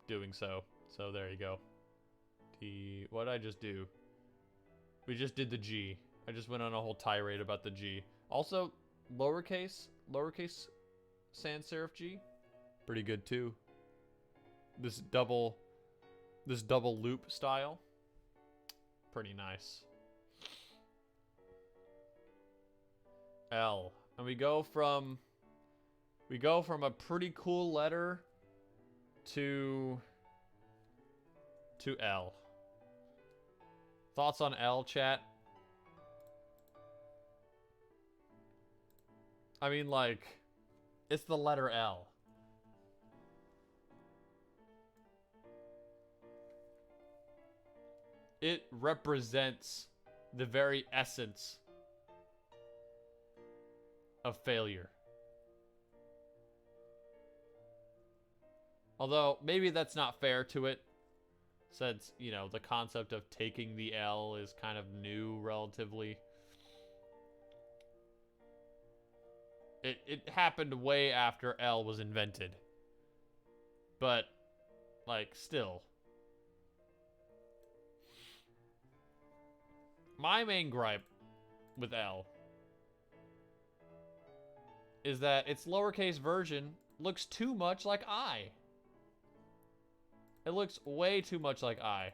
doing so. So there you go. What did I just do? We just did the G. I just went on a whole tirade about the G. Also, lowercase sans serif G, pretty good too. This double loop style, pretty nice. L, and we go from a pretty cool letter to L. Thoughts on L, chat? I mean, like, it's the letter L. It represents the very essence of failure. Although, maybe that's not fair to it, since, you know, the concept of taking the L is kind of new, relatively. It happened way after L was invented. But, like, still. My main gripe with L is that its lowercase version looks too much like I. It looks way too much like I.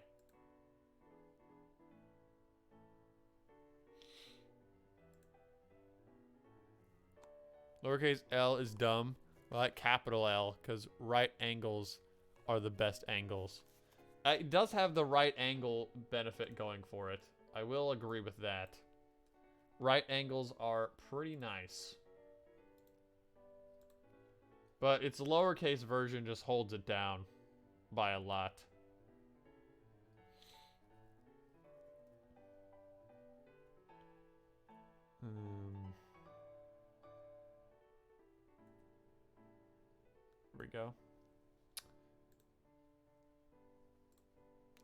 Lowercase L is dumb. I like capital L because right angles are the best angles. It does have the right angle benefit going for it. I will agree with that. Right angles are pretty nice. But its lowercase version just holds it down by a lot. Here we go.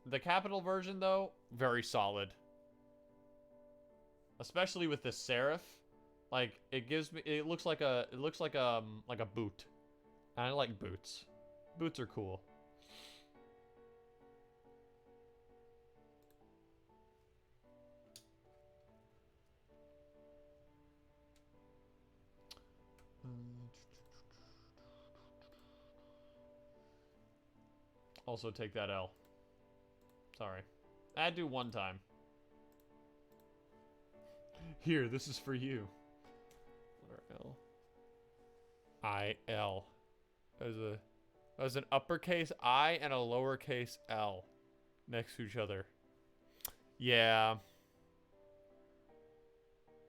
The capital version, though, very solid. Especially with the serif. Like, it gives me, it looks like a boot. And I like boots. Boots are cool. Also take that L. Sorry. I'd do one time. Here, this is for you. Letter L. I-L. There's an uppercase I and a lowercase L next to each other. Yeah.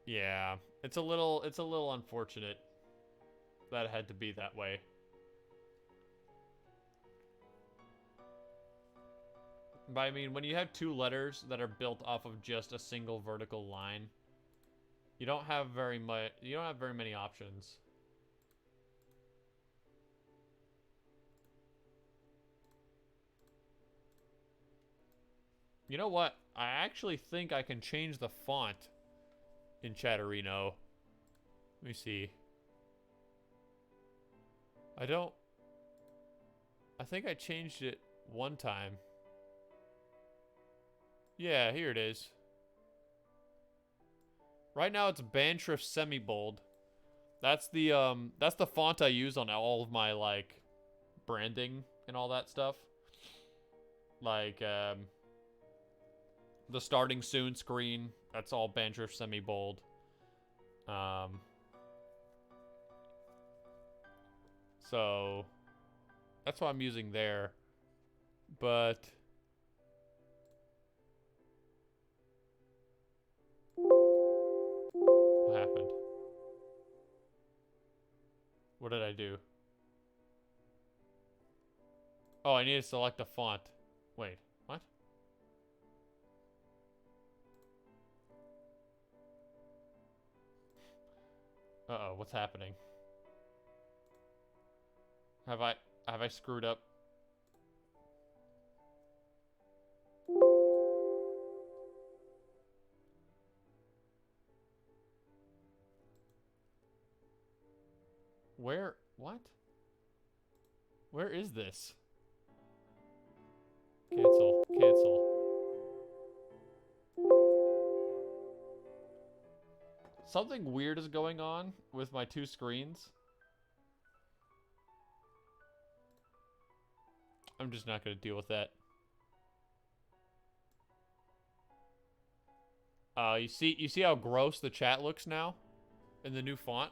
Yeah. It's a little unfortunate that it had to be that way. But I mean, when you have two letters that are built off of just a single vertical line, you don't have very many options. You know what? I actually think I can change the font in Chatterino. Let me see. I think I changed it one time. Yeah, here it is. Right now it's Banshrift semi-bold. That's the font I use on all of my like branding and all that stuff. Like the starting soon screen, that's all Banshrift semi-bold. So that's what I'm using there. But what happened? What did I do? Oh, I need to select a font. Wait, what? Uh-oh, what's happening? Have I screwed up? Where? What? Where is this? Cancel. Cancel. Something weird is going on with my two screens. I'm just not going to deal with that. You see how gross the chat looks now in the new font?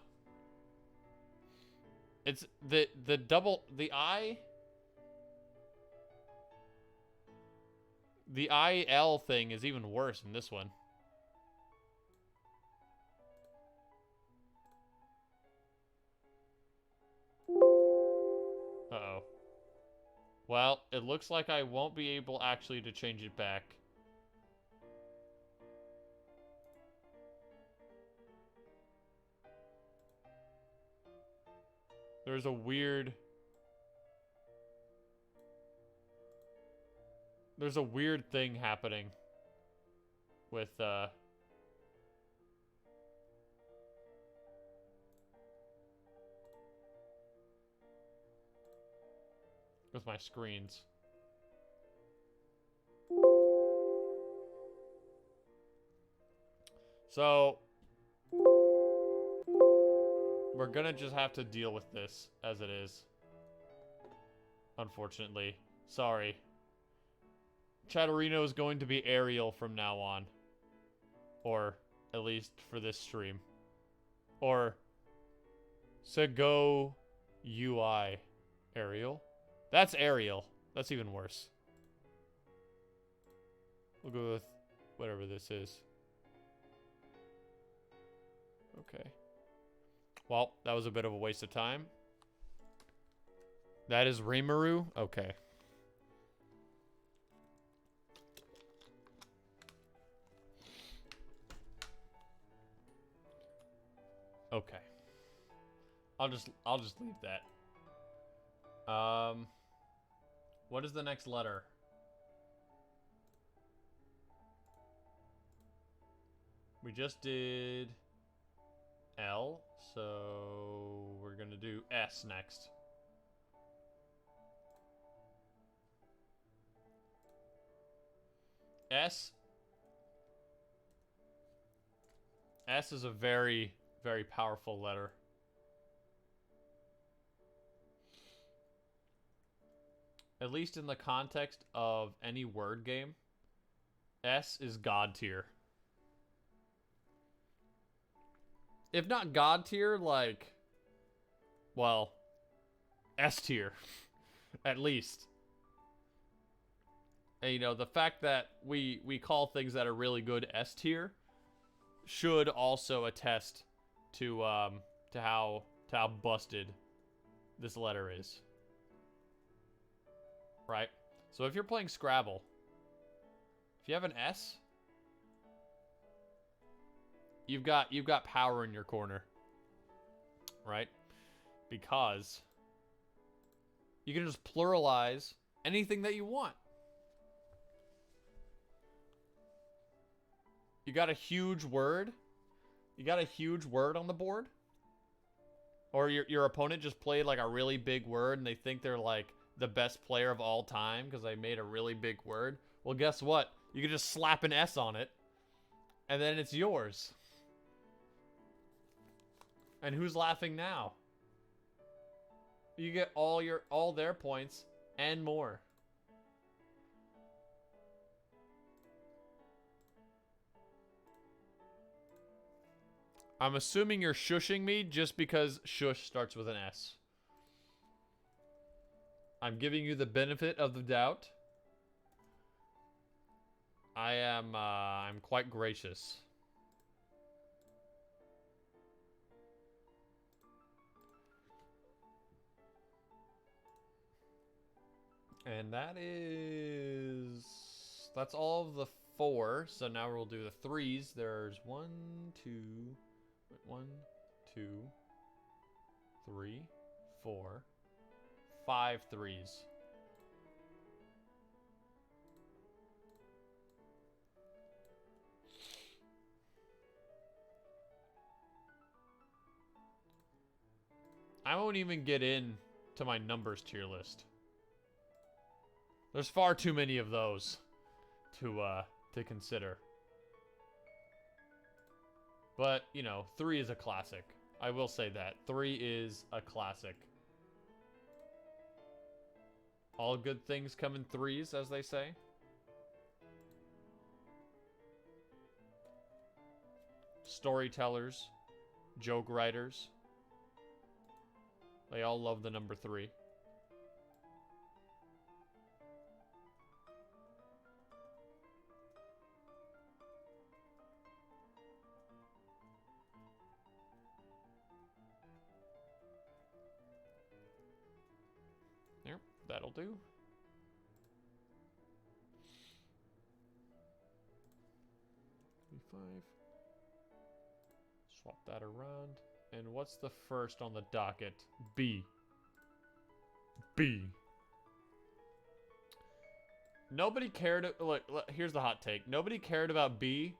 It's the IL thing is even worse in this one. Uh-oh. Well, it looks like I won't be able actually to change it back. There's a weird thing happening with my screens. So we're gonna just have to deal with this as it is. Unfortunately. Sorry. Chatterino is going to be Arial from now on. Or at least for this stream. Or Sego UI Arial. That's Arial. That's even worse. We'll go with whatever this is. Okay. Well, that was a bit of a waste of time. That is Rimuru? Okay. Okay. I'll just leave that. What is the next letter? We just did L, so we're gonna do S next. S is a very, very powerful letter. at least in the context of any word game, S is God tier. If not God tier, like, well, S tier, at least. And, you know, the fact that we call things that are really good S tier should also attest to how busted this letter is. Right? So if you're playing Scrabble, if you have an S, you've got power in your corner. Right? Because you can just pluralize anything that you want. You got a huge word. You got a huge word on the board. Or your opponent just played like a really big word and they think they're like the best player of all time because they made a really big word. Well, guess what? You can just slap an S on it and then it's yours. And who's laughing now? You get all their points and more. I'm assuming you're shushing me just because shush starts with an S. I'm giving you the benefit of the doubt. I'm quite gracious. And that's all of the 4. So now we'll do the 3s. There's 1, 2, 3, 4, 5 3s. I won't even get in to my numbers tier list. There's far too many of those to consider. But, you know, 3 is a classic. I will say that. 3 is a classic. All good things come in 3s, as they say. Storytellers, joke writers, they all love the number 3. There, that'll do. Five. Swap that around. And what's the first on the docket? B. B. Nobody cared. Look, here's the hot take. Nobody cared about B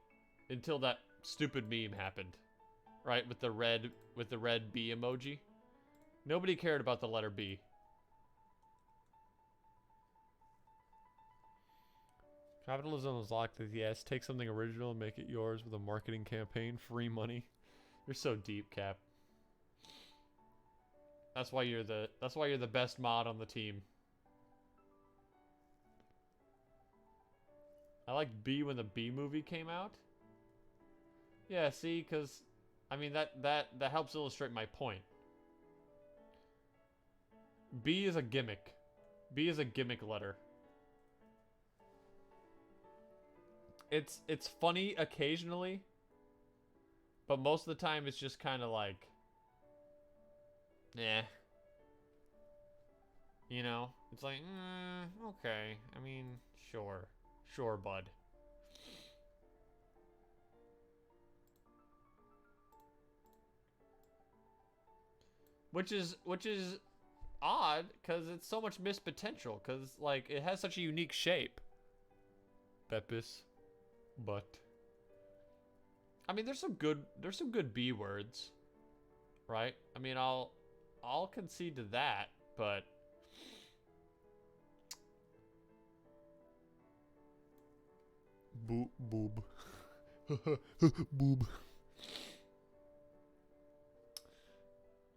until that stupid meme happened, right? With the red B emoji. Nobody cared about the letter B. Capitalism is locked with yes. Take something original and make it yours with a marketing campaign. Free money. You're so deep, Cap. That's why you're the best mod on the team. I liked B when the B movie came out. Yeah, see, because I mean that helps illustrate my point. B is a gimmick. B is a gimmick letter. It's funny occasionally, but most of the time it's just kind of like, nah. You know, it's like, okay. I mean, sure, bud. Which is odd because it's so much missed potential because like it has such a unique shape. Pepis. But I mean, there's some good B words, right? I mean, I'll concede to that, but boob, boob.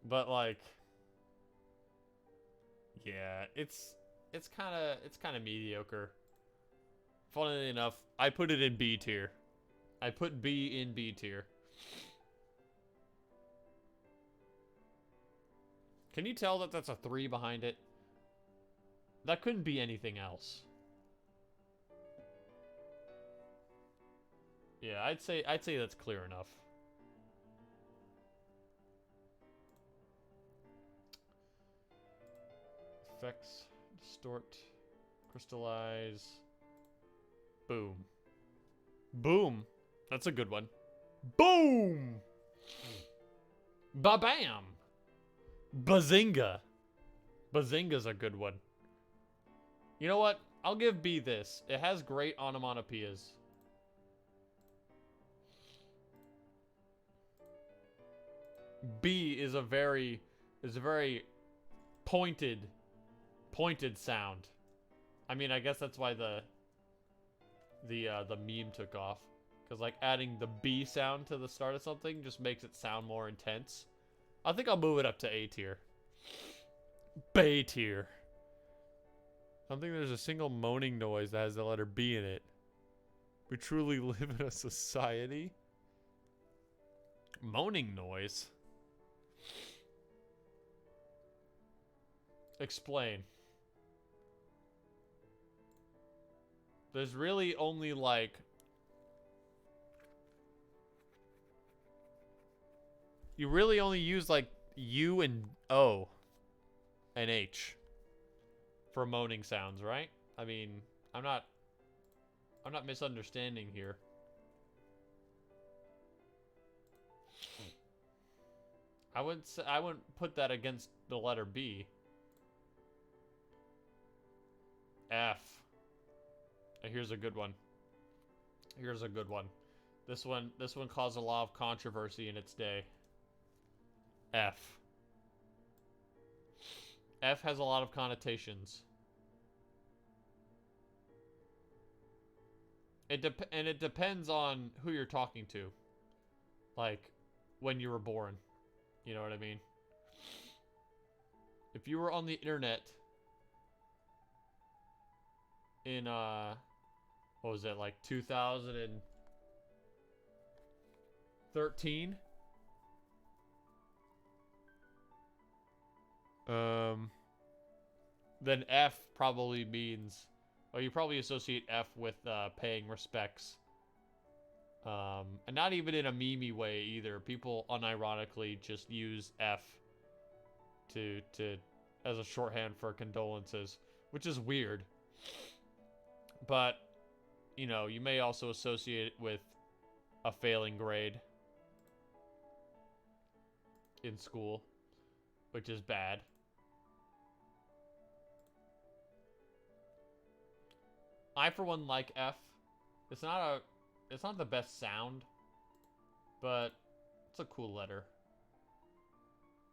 But like, yeah, it's it's kind of mediocre. Funnily enough, I put it in B tier. I put B in B tier. Can you tell that that's a 3 behind it? That couldn't be anything else. Yeah, I'd say that's clear enough. Effects, distort, crystallize. Boom. Boom. That's a good one. Boom! Ba-bam! Bazinga. Bazinga's a good one. You know what? I'll give B this. It has great onomatopoeias. B is a very pointed sound. I mean, I guess that's why the meme took off, because like adding the B sound to the start of something just makes it sound more intense. I think I'll move it up to A tier. B tier. I don't think there's a single moaning noise that has the letter B in it. We truly live in a society. Moaning noise. Explain. There's really only like... You really only use like U and O and H for moaning sounds, right? I mean, I'm not misunderstanding here. I wouldn't put that against the letter B. F. Here's a good one. Here's a good one. This one caused a lot of controversy in its day. F. F has a lot of connotations. It depends on who you're talking to. Like, when you were born. You know what I mean? If you were on the internet in, what was it, like 2013? Then F probably means, well, you probably associate F with paying respects. And not even in a memey way either. People unironically just use F to as a shorthand for condolences, which is weird. But, you know, you may also associate it with a failing grade in school, which is bad. I, for one, like F. It's not the best sound, but it's a cool letter.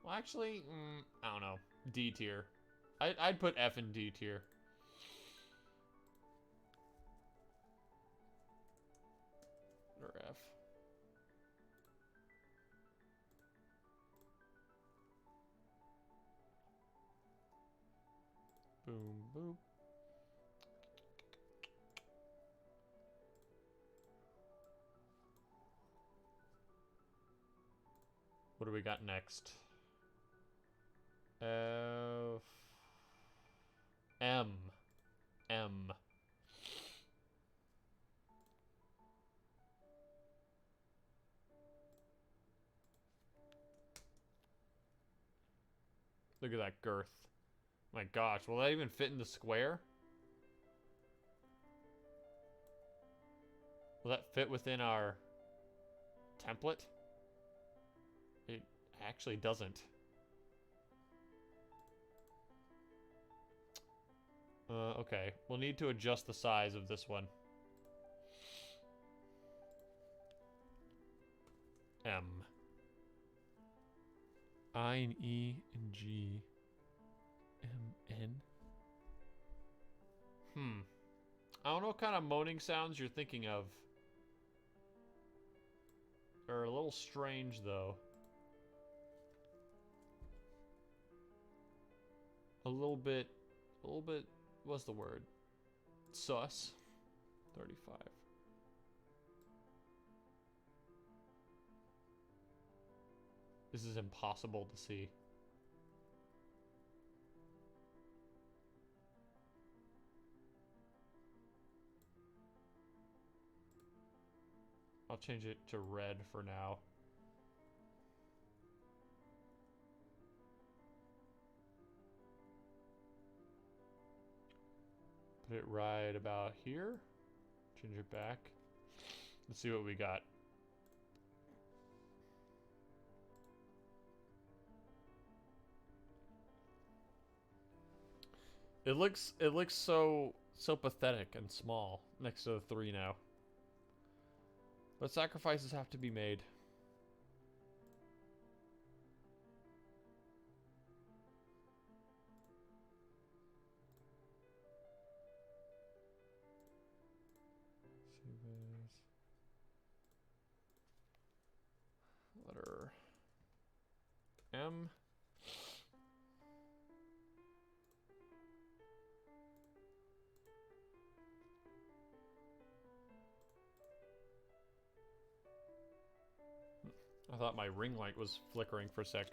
Well, actually, I don't know. D tier. I'd put F in D tier. Or F. Boom, boom. What do we got next? F. M. M. Look at that girth. My gosh, will that even fit in the square? Will that fit within our template? It actually doesn't. Okay. We'll need to adjust the size of this one. M. I and E and G. M, N. I don't know what kind of moaning sounds you're thinking of. They're a little strange, though. A little bit what's the word? Sus. 35. This is impossible to see. I'll change it to red for now. Put it right about here. Change it back. Let's see what we got. It looks so pathetic and small next to the 3 now. But sacrifices have to be made. Letter M. I thought my ring light was flickering for a sec.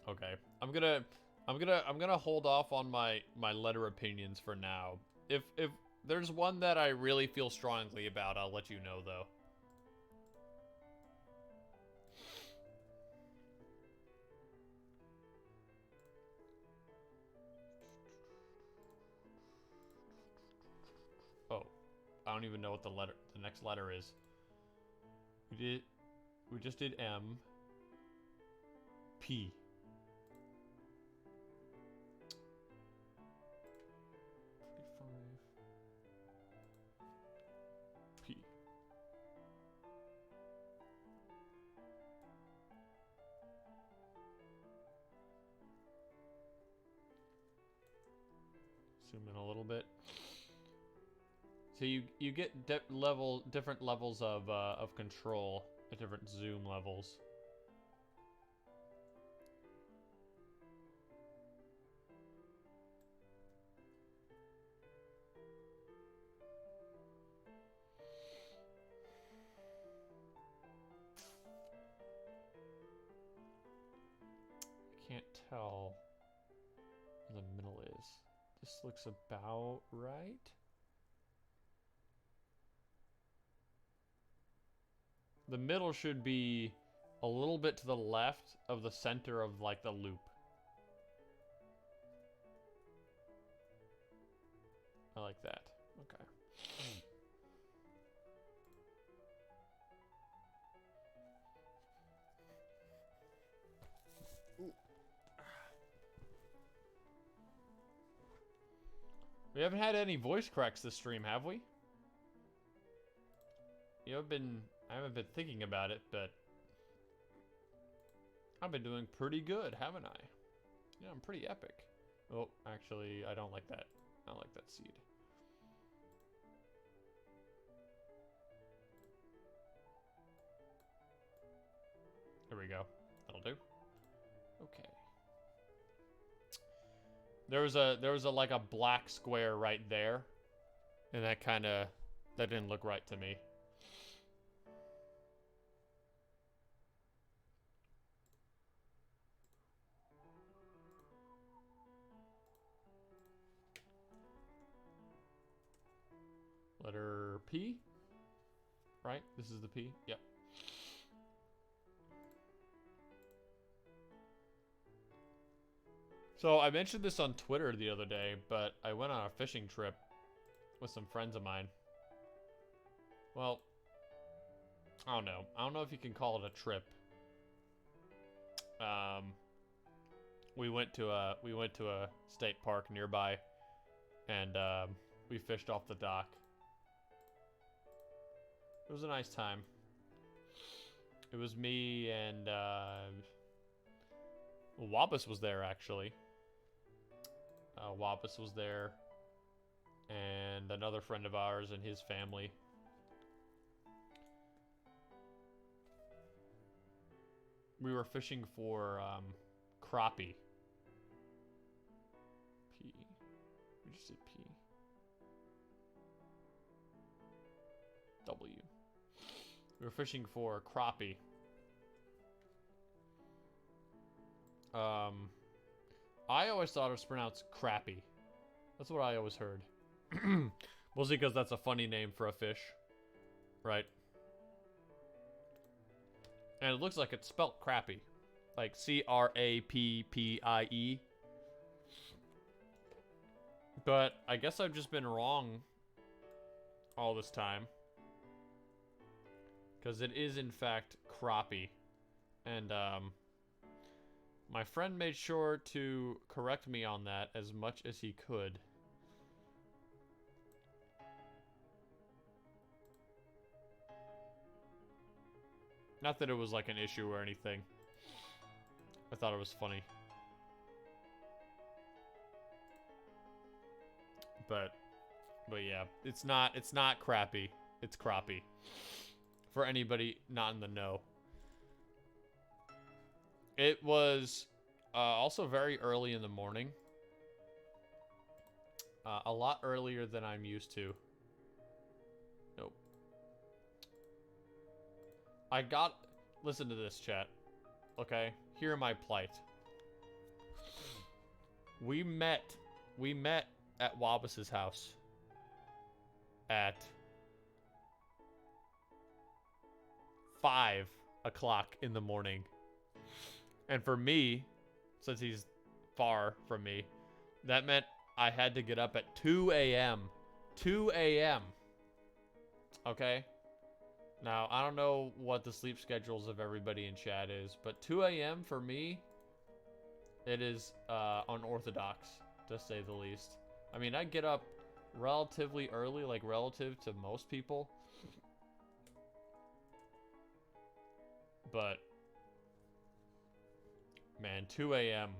Okay, I'm gonna hold off on my letter opinions for now. If there's one that I really feel strongly about, I'll let you know though. Oh, I don't even know what the next letter is. We just did M. P. P. Zoom in a little bit. So you get different levels of control at different zoom levels. I can't tell where the middle is. This looks about right. The middle should be a little bit to the left of the center of like the loop. I like that. Okay. We haven't had any voice cracks this stream, have we? I haven't been thinking about it, but I've been doing pretty good, haven't I? Yeah, I'm pretty epic. Oh, actually, I don't like that. I don't like that seed. There we go. That'll do. Okay. There was a like a black square right there, and that didn't look right to me. Letter P, right? This is the P. Yep. So I mentioned this on Twitter the other day, but I went on a fishing trip with some friends of mine. Well, I don't know. I don't know if you can call it a trip. We went to a state park nearby, and we fished off the dock. It was a nice time. It was me and Wabus was there actually. Wabus was there, and another friend of ours and his family. we were fishing for crappie. P. We just did P. W. We were fishing for crappie. I always thought it was pronounced crappie. That's what I always heard. Mostly because that's a funny name for a fish. Right? And it looks like it's spelt crappie. Like C-R-A-P-P-I-E. But I guess I've just been wrong all this time. Because it is, in fact, crappie. And, my friend made sure to correct me on that as much as he could. Not that it was like an issue or anything. I thought it was funny. But yeah, it's not crappie. It's crappie. For anybody not in the know. It was also very early in the morning. A lot earlier than I'm used to. Nope. Listen to this, chat. Okay? Hear my plight. We met at Wabas's house at 5 o'clock in the morning. And for me, since he's far from me, that meant I had to get up at 2 a.m. 2 a.m. Okay? Now, I don't know what the sleep schedules of everybody in chat is, but 2 a.m. for me, it is unorthodox, to say the least. I mean, I get up relatively early, like relative to most people. But, man, 2 a.m.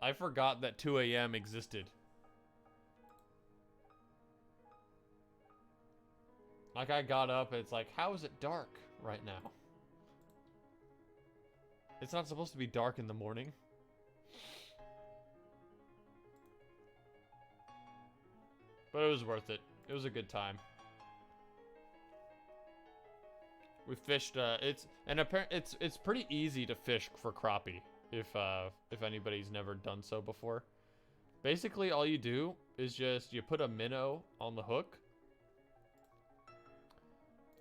I forgot that 2 a.m. existed. Like, I got up, and it's like, how is it dark right now? It's not supposed to be dark in the morning. But it was worth it. It was a good time. We fished, it's pretty easy to fish for crappie, if anybody's never done so before. Basically, all you do is just, you put a minnow on the hook,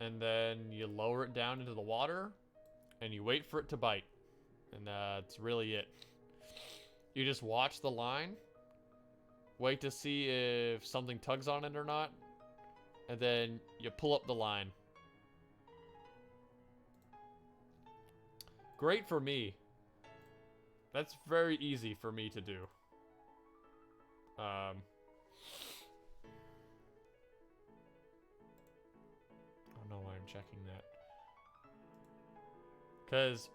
and then you lower it down into the water, and you wait for it to bite. And that's really it. You just watch the line, wait to see if something tugs on it or not, and then you pull up the line. Great for me. That's very easy for me to do. I don't know why I'm checking that. Because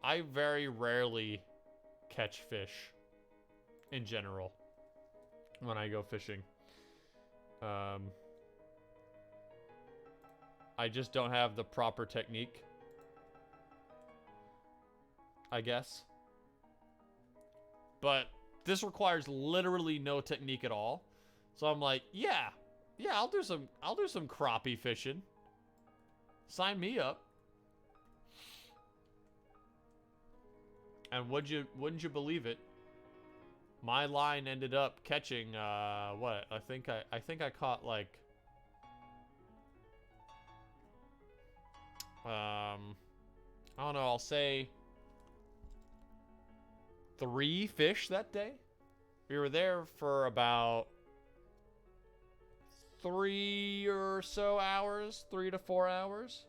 I very rarely catch fish in general when I go fishing. I just don't have the proper technique, I guess. But this requires literally no technique at all. So I'm like, yeah, I'll do some crappie fishing. Sign me up. And wouldn't you believe it? My line ended up catching what? I think I caught like I don't know, I'll say 3 fish that day. We were there for about 3 or so hours, 3 to 4 hours.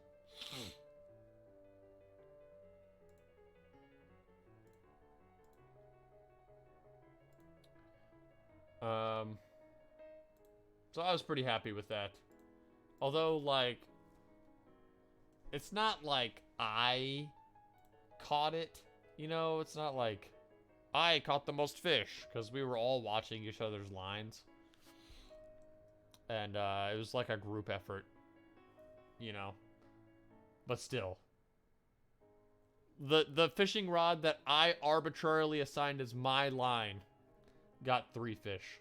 So I was pretty happy with that. Although, like, it's not like I caught it, you know? It's not like I caught the most fish, because we were all watching each other's lines. And it was like a group effort, you know? But still. The fishing rod that I arbitrarily assigned as my line got 3 fish.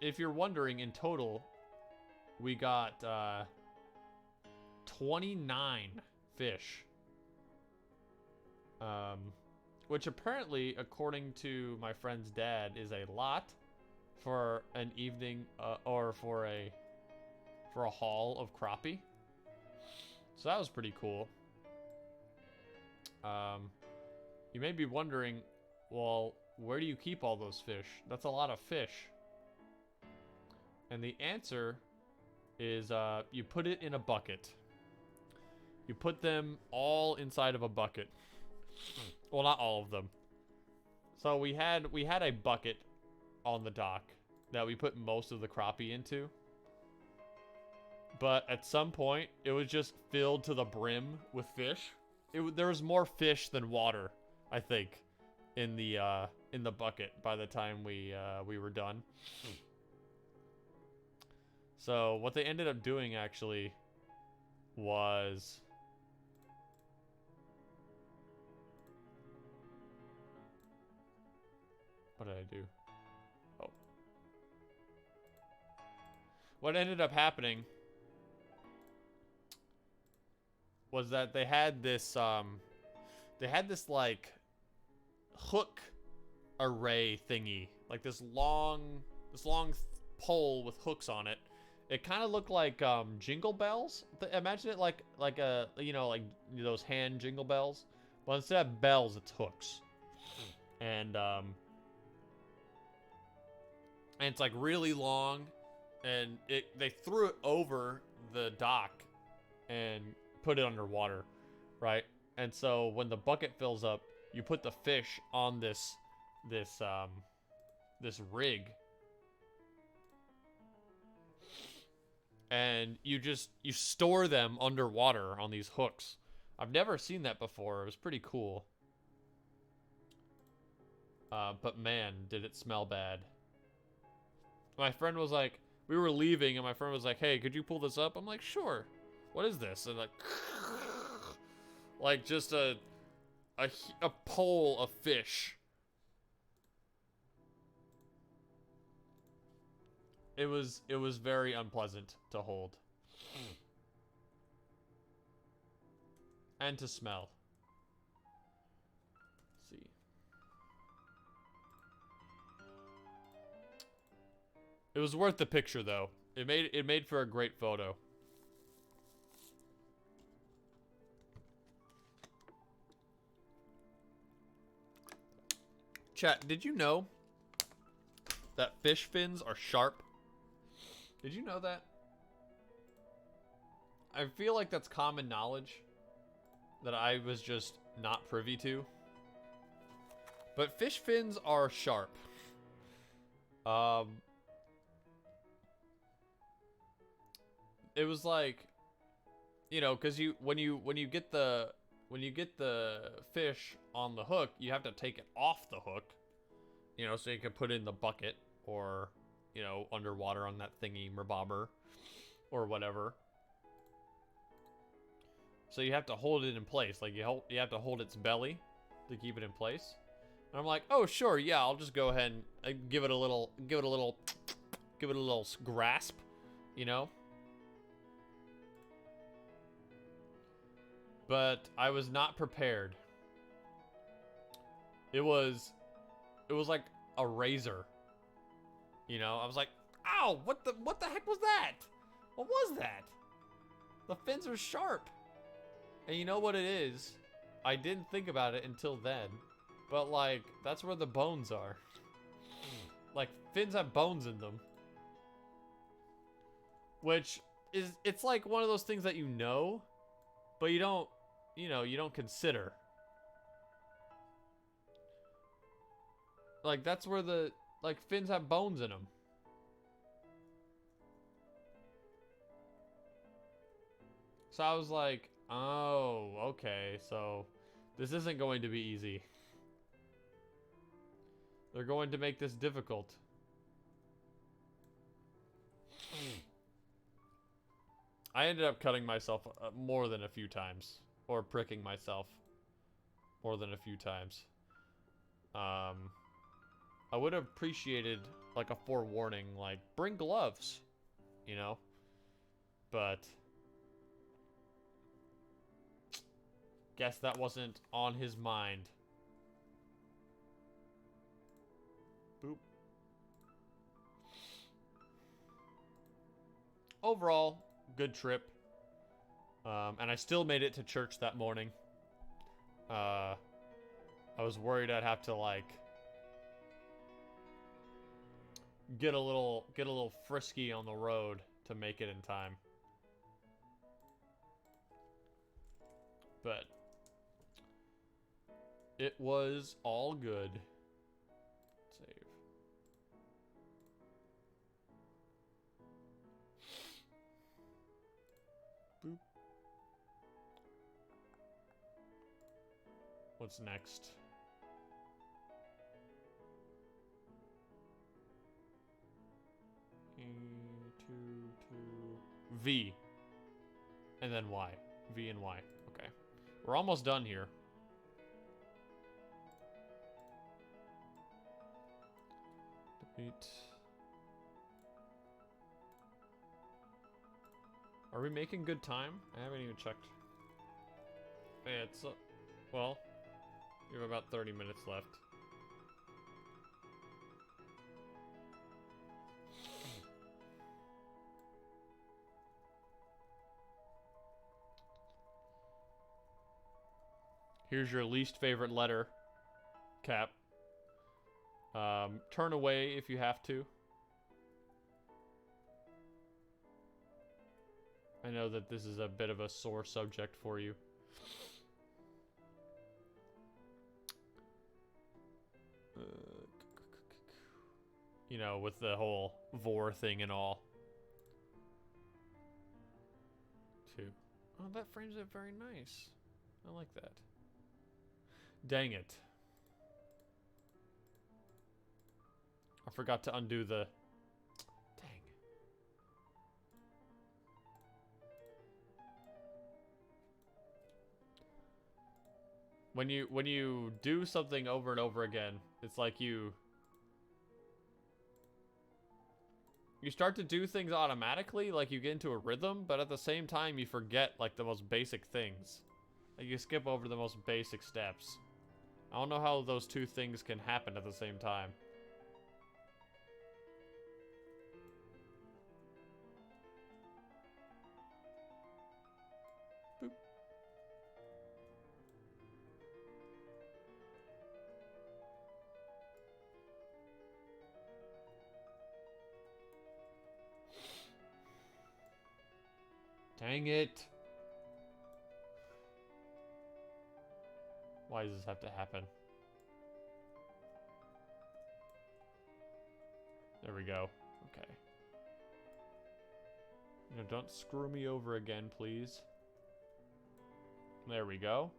If you're wondering, in total, we got 29 fish. Which apparently, according to my friend's dad, is a lot for an evening or for a haul of crappie. So that was pretty cool. You may be wondering, well, where do you keep all those fish? That's a lot of fish. And the answer is you put it in a bucket. You put them all inside of a bucket. Well, not all of them. So we had a bucket on the dock that we put most of the crappie into. But at some point, it was just filled to the brim with fish. There was more fish than water, I think, in the bucket by the time we were done. So what they ended up doing actually was what did I do? Oh. What ended up happening was that they had this like hook array thingy, like this long pole with hooks on it. It kind of looked like jingle bells. Imagine it like a, you know, like those hand jingle bells. Well, instead of bells, it's hooks. And it's like really long, and they threw it over the dock and put it underwater, right? And so when the bucket fills up, you put the fish on this rig, and you store them underwater on these hooks. I've never seen that before. It was pretty cool. But man, did it smell bad. My friend was like, we were leaving, and my friend was like, hey, could you pull this up? I'm like, sure. What is this? And like just a pole of fish. It was very unpleasant to hold. And to smell. Let's see. It was worth the picture though. It made for a great photo. Chat, did you know that fish fins are sharp? Did you know that? I feel like that's common knowledge that I was just not privy to. But fish fins are sharp. It was like, you know, because when you get the fish on the hook, you have to take it off the hook, you know, so you can put it in the bucket or, you know, underwater on that thingy merbobber or whatever. So you have to hold it in place, like you have to hold its belly to keep it in place. And I'm like, oh sure, yeah, I'll just go ahead and give it a little grasp, you know. But I was not prepared. It was like a razor. You know, I was like, ow, what the heck was that? What was that? The fins are sharp. And you know what it is? I didn't think about it until then. But like, that's where the bones are. Like, fins have bones in them. Which is, it's like one of those things that you know, but you don't, you know, you don't consider. Like, that's where the, like, fins have bones in them. So I was like, oh, okay, so this isn't going to be easy. They're going to make this difficult. I ended up cutting myself more than a few times. Or pricking myself more than a few times. I would have appreciated, like, a forewarning, like, bring gloves, you know? But guess that wasn't on his mind. Boop. Overall, good trip. And I still made it to church that morning. I was worried I'd have to, like, get a little frisky on the road to make it in time. But it was all good. Save. Boop. What's next? V. And then Y. V and Y. Okay. We're almost done here. Delete. Are we making good time? I haven't even checked. Yeah, it's... well, we have about 30 minutes left. Here's your least favorite letter, Cap. Turn away if you have to. I know that this is a bit of a sore subject for you. You know, with the whole vor thing and all. 2. Oh, that frames it very nice. I like that. Dang it. I forgot to undo the... Dang. When you do something over and over again, it's like you start to do things automatically, like you get into a rhythm, but at the same time you forget like the most basic things. Like you skip over the most basic steps. I don't know how those two things can happen at the same time. Boop. Dang it. Why does this have to happen? There we go. Okay. You know, don't screw me over again, please. There we go.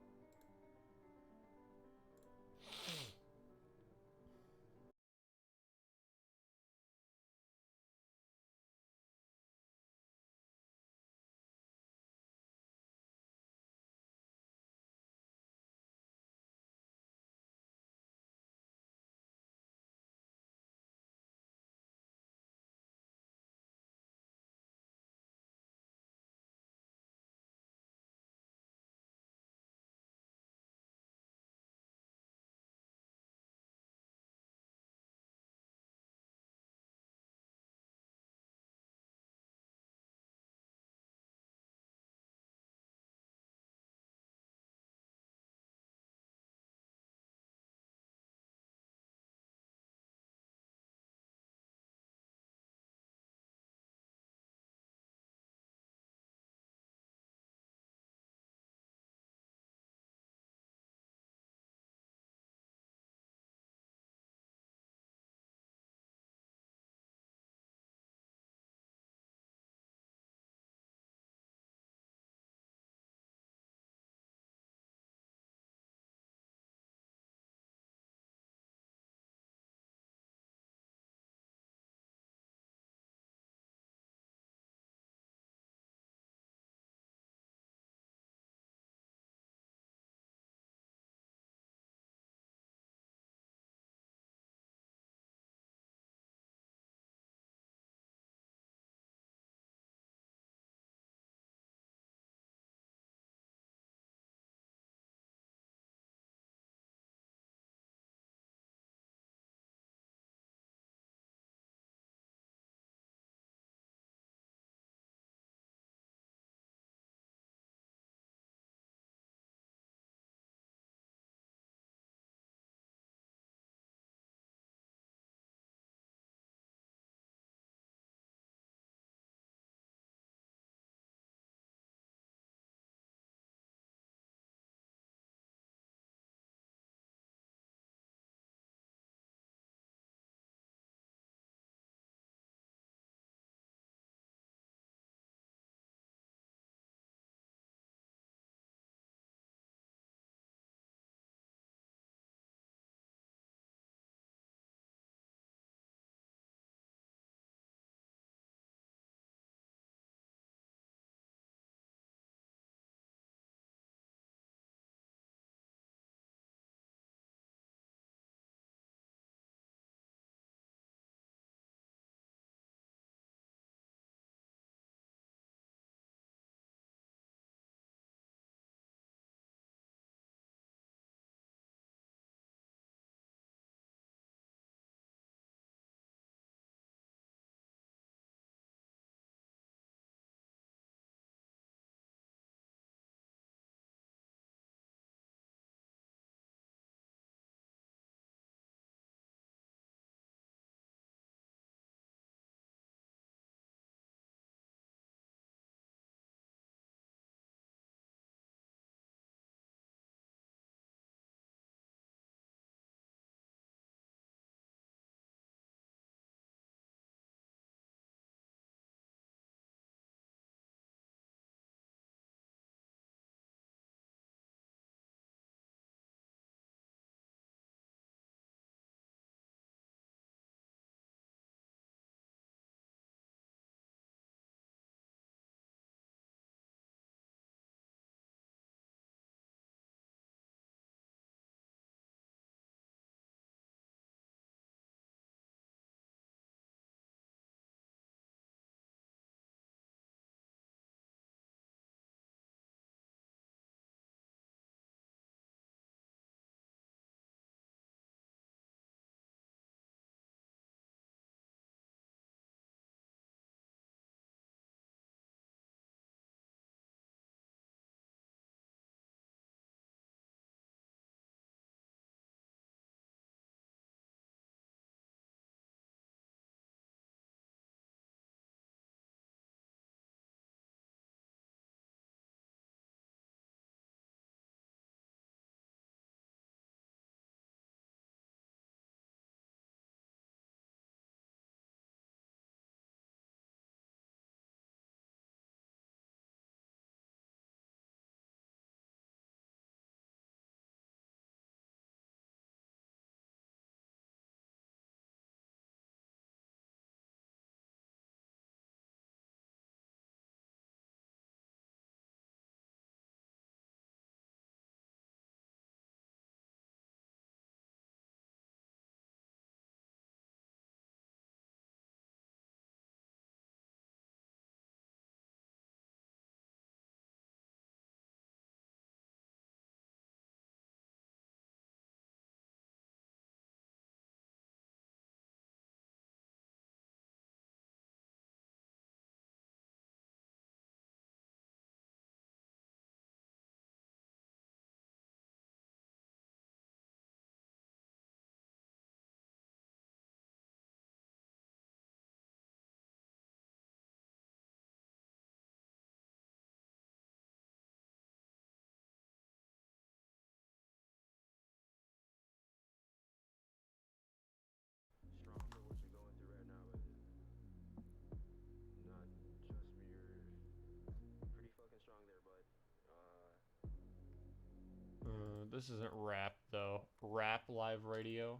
this isn't rap though. Rap live radio.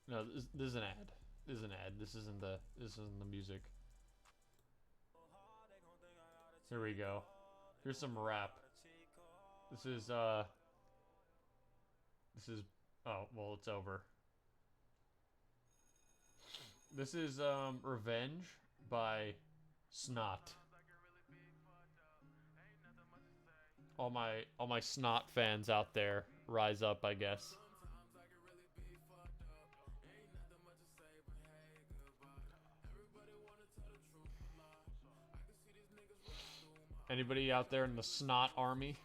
No, this is an ad. This is an ad. This isn't the music. Here we go. Here's some rap. This is oh, well, it's over. This is Revenge by Snot. All my Snot fans out there, rise up, I guess. Anybody out there in the Snot army?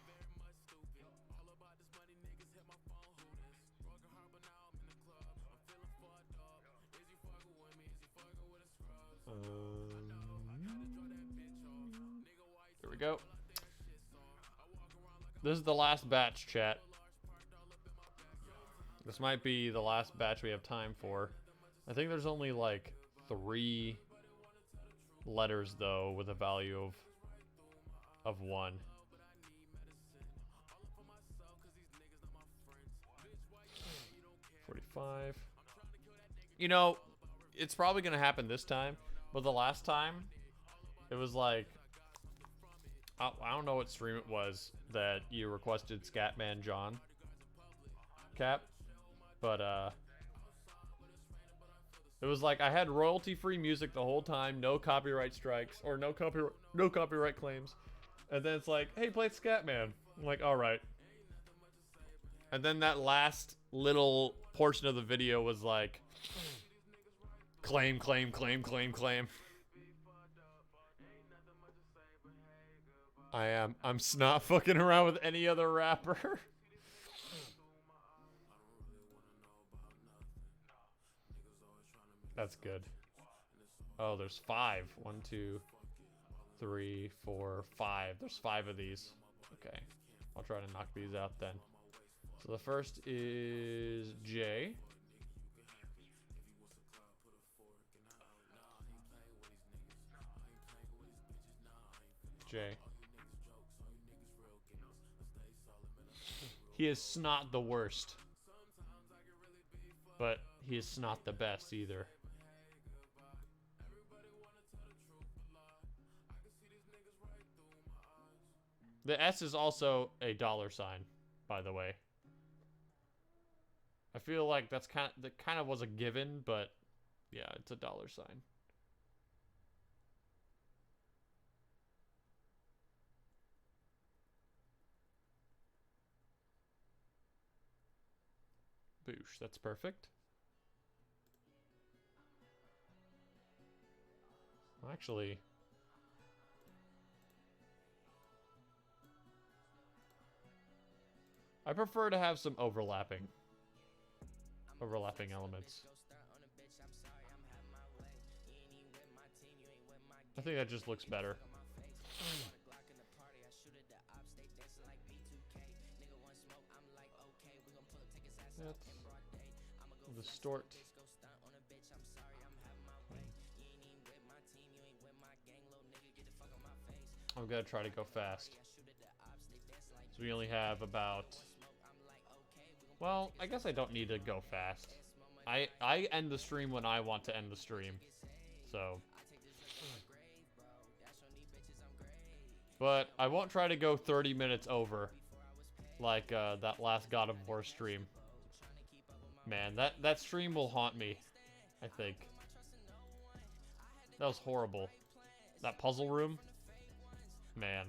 Here we go. This is the last batch, chat. This might be the last batch we have time for. I think there's only like 3 letters though with a value of 1. $45. You know, it's probably gonna happen this time, but the last time it was like I don't know what stream it was that you requested Scatman John Cap, but it was like I had royalty-free music the whole time, no copyright strikes or no copyright claims, and then it's like, hey, play Scatman. I'm like, all right. And then that last little portion of the video was like, claim, claim, claim, claim, claim. I'm not fucking around with any other rapper. That's good. Oh, there's 5. 1, 2, 3, 4, 5. There's 5 of these. Okay. I'll try to knock these out then. So the first is J. J. He is not the worst. But he is not the best either. The S is also a $sign, by the way. I feel like that kind of was a given, but yeah, it's a $sign. Boosh, that's perfect. Actually, I prefer to have some overlapping elements. I think that just looks better. Distort. I'm gonna try to go fast. So we only have about... Well, I guess I don't need to go fast. I end the stream when I want to end the stream. So... But I won't try to go 30 minutes over. Like that last God of War stream. Man, that stream will haunt me, I think. That was horrible. That puzzle room? Man.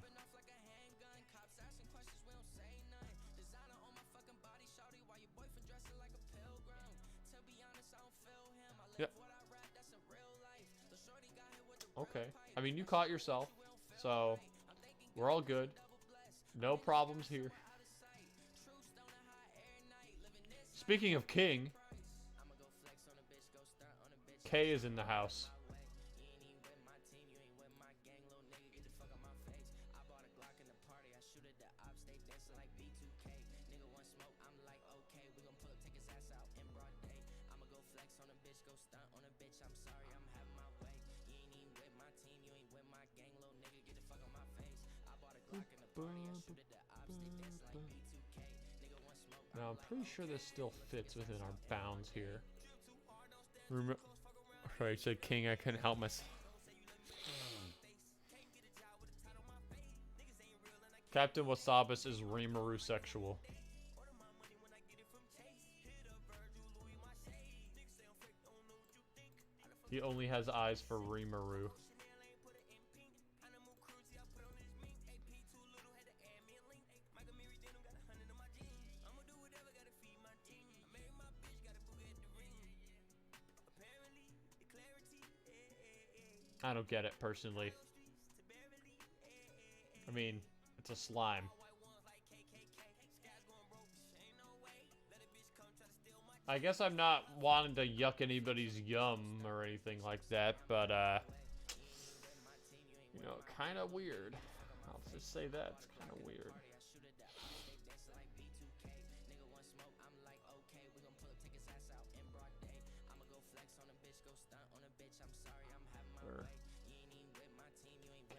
Yep. Okay. I mean, you caught yourself, so we're all good. No problems here. Speaking of King, K is in the house. Now, I'm pretty sure this still fits within our bounds here. Sorry, I said king, I couldn't help myself. Captain Wasabis is Rimuru sexual. He only has eyes for Rimuru. I don't get it, personally. I mean, it's a slime. I guess I'm not wanting to yuck anybody's yum or anything like that, but, you know, kind of weird. I'll just say that. It's kind of weird.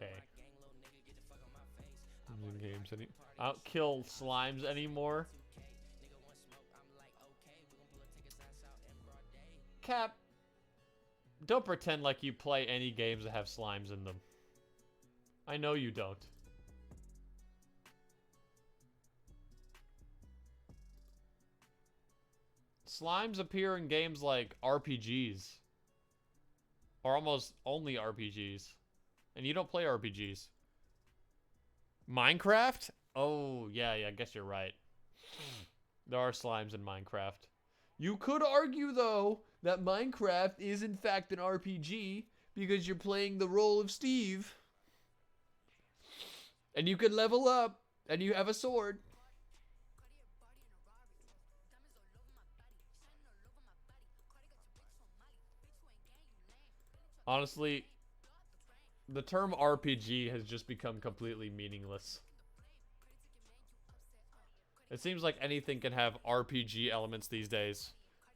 Okay. Games I don't kill slimes anymore. Cap, don't pretend like you play any games that have slimes in them. I know you don't. Slimes appear in games like RPGs. Or almost only RPGs. And you don't play RPGs. Minecraft? Oh, yeah, I guess you're right. There are slimes in Minecraft. You could argue, though, that Minecraft is in fact an RPG because you're playing the role of Steve. And you can level up, and you have a sword. Honestly, the term RPG has just become completely meaningless. It seems like anything can have RPG elements these days.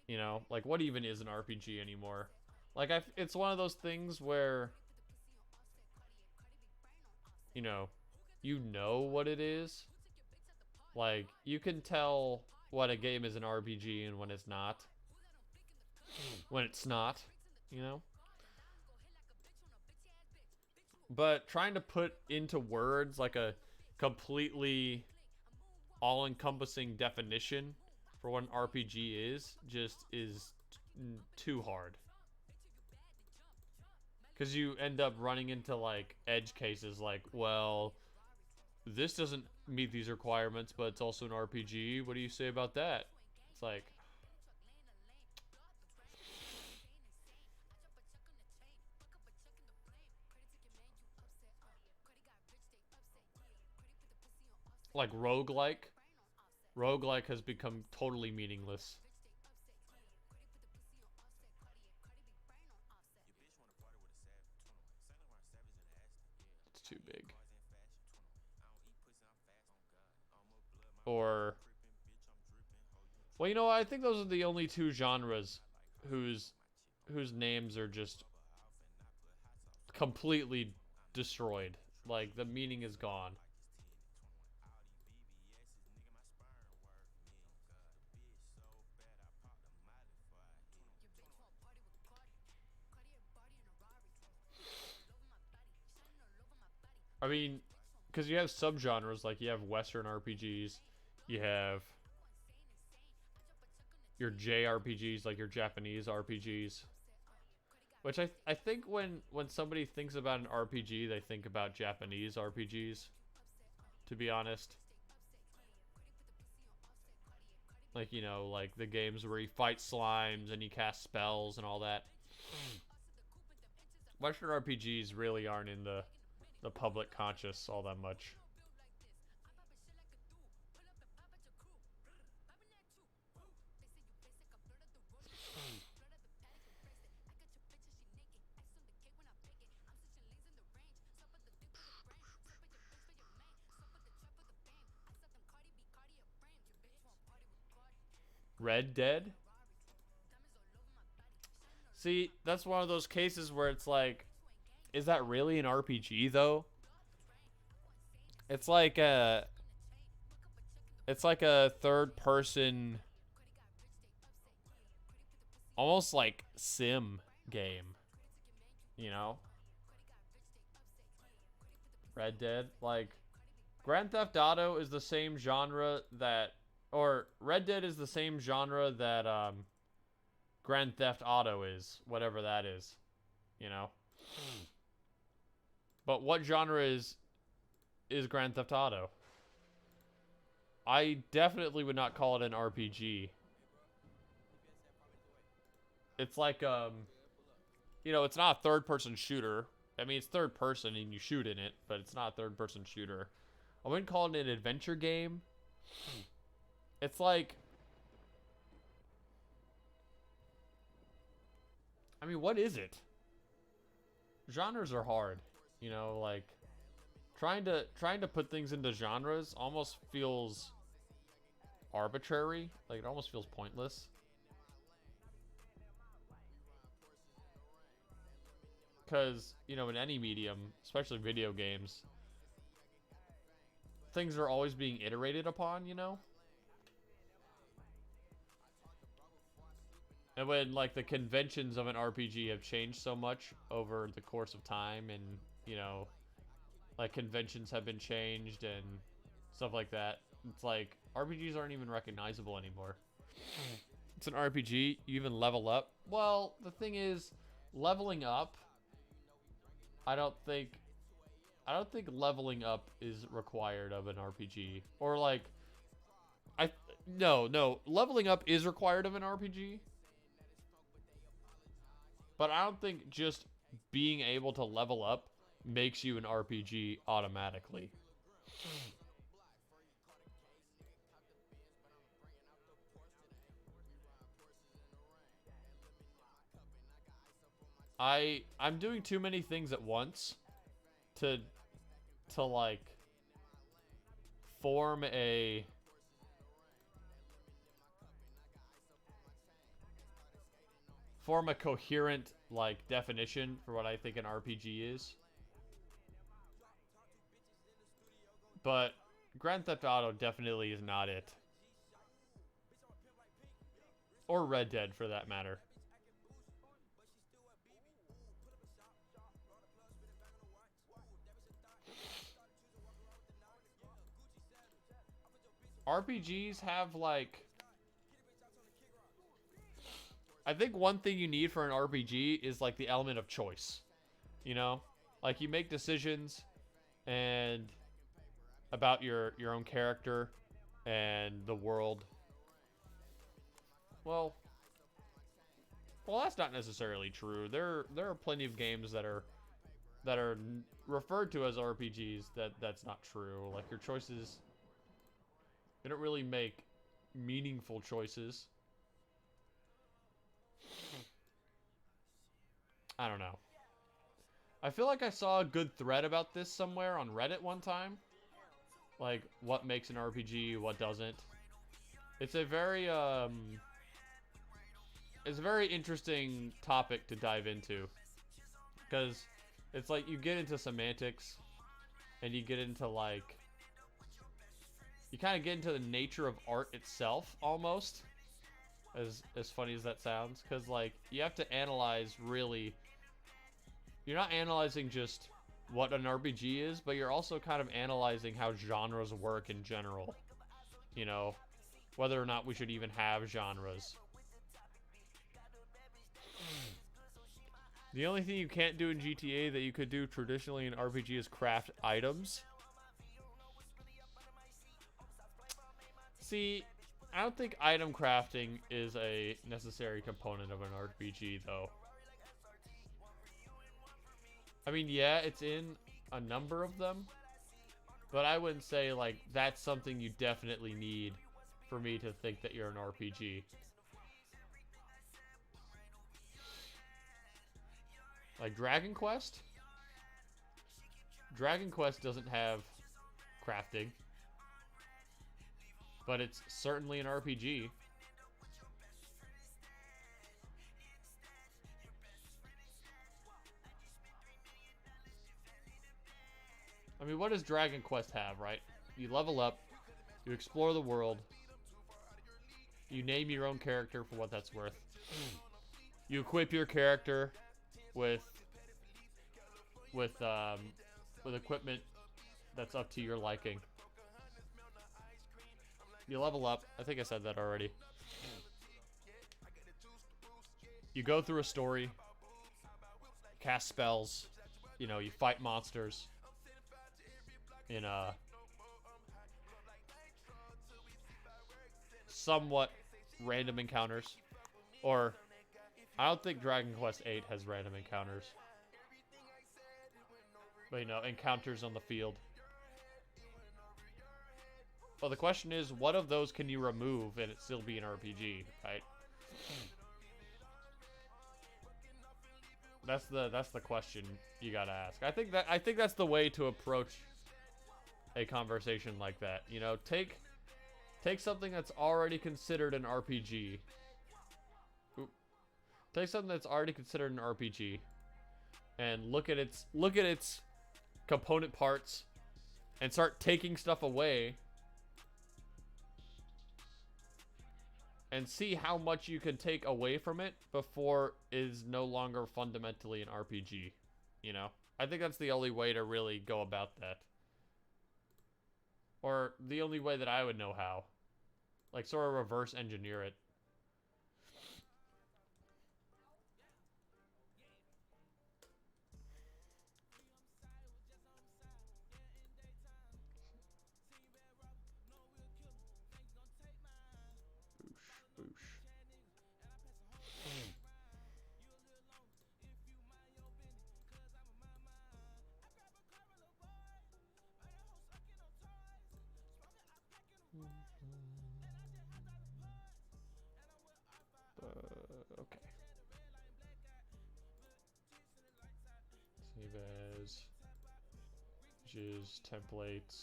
You know, like what even is an RPG anymore? Like it's one of those things where, you know what it is. Like you can tell what a game is an RPG and when it's not. When it's not, you know? But trying to put into words like a completely all-encompassing definition for what an RPG is too hard. Because you end up running into like edge cases like, well, this doesn't meet these requirements, but it's also an RPG. What do you say about that? It's like, roguelike. Roguelike has become totally meaningless. It's too big. Or, well, you know what? I think those are the only two genres whose names are just completely destroyed. Like, the meaning is gone. I mean, because you have subgenres, like you have Western RPGs, you have your JRPGs, like your Japanese RPGs. Which I think when somebody thinks about an RPG, they think about Japanese RPGs, to be honest. Like, you know, like the games where you fight slimes and you cast spells and all that. Western RPGs really aren't in the public conscious all that much. Red Dead? See, that's one of those cases where it's like, is that really an RPG though? It's like It's like a third person, almost like sim game, you know? Red Dead, like Grand Theft Auto is the same genre that, or Red Dead is the same genre that Grand Theft Auto is, whatever that is, you know? But what genre is Grand Theft Auto? I definitely would not call it an RPG. It's like you know, it's not a third-person shooter. I mean, it's third person and you shoot in it, but it's not a third-person shooter. I wouldn't call it an adventure game. It's like, I mean, what is it? Genres are hard, you know, like trying to put things into genres almost feels arbitrary. Like it almost feels pointless. Because, you know, in any medium, especially video games, things are always being iterated upon, you know? And when, like, the conventions of an RPG have changed so much over the course of time and, you know, like, conventions have been changed and stuff like that, it's like, RPGs aren't even recognizable anymore. It's an RPG, you even level up. Well, the thing is, leveling up, I don't think leveling up is required of an RPG. Or like no, leveling up is required of an RPG. But I don't think just being able to level up makes you an RPG automatically. I'm doing too many things at once to like form a coherent like definition for what I think an RPG is. But Grand Theft Auto definitely is not it. Or Red Dead for that matter. RPGs have like, I think one thing you need for an RPG is like the element of choice. You know? Like you make decisions and about your own character and the world. Well, that's not necessarily true. There are plenty of games that are referred to as RPGs that's not true. Like your choices, they don't really make meaningful choices. I don't know. I feel like I saw a good thread about this somewhere on Reddit one time. Like, what makes an RPG, what doesn't. It's a very, it's a very interesting topic to dive into. Because it's like you get into semantics, and you get into, like, you kind of get into the nature of art itself, almost. As funny as that sounds. Because, like, you have to analyze, really. You're not analyzing just what an RPG is, but you're also kind of analyzing how genres work in general. You know, whether or not we should even have genres. The only thing you can't do in GTA that you could do traditionally in RPG is craft items. See, I don't think item crafting is a necessary component of an RPG, though. I mean, yeah, it's in a number of them, but I wouldn't say, like, that's something you definitely need for me to think that you're an RPG. Like Dragon Quest? Dragon Quest doesn't have crafting, but it's certainly an RPG. I mean, what does Dragon Quest have, right? You level up, You explore the world. You name your own character for what that's worth. You equip your character with equipment that's up to your liking. You level up. I think I said that already. You go through a story. Cast spells. You know, you fight monsters. In somewhat random encounters. Or, I don't think Dragon Quest VIII has random encounters. But, you know, encounters on the field. Well, the question is, what of those can you remove and it still be an RPG, right? That's the question you gotta ask. I think that's the way to approach a conversation like that. You know, take something that's already considered an RPG. Take something that's already considered an RPG, and look at its component parts, and start taking stuff away. And see how much you can take away from it before it is no longer fundamentally an RPG. You know? I think that's the only way to really go about that. Or the only way that I would know how. Like, sort of reverse engineer it. Boosh, boosh. Okay. Save as. Jizz templates.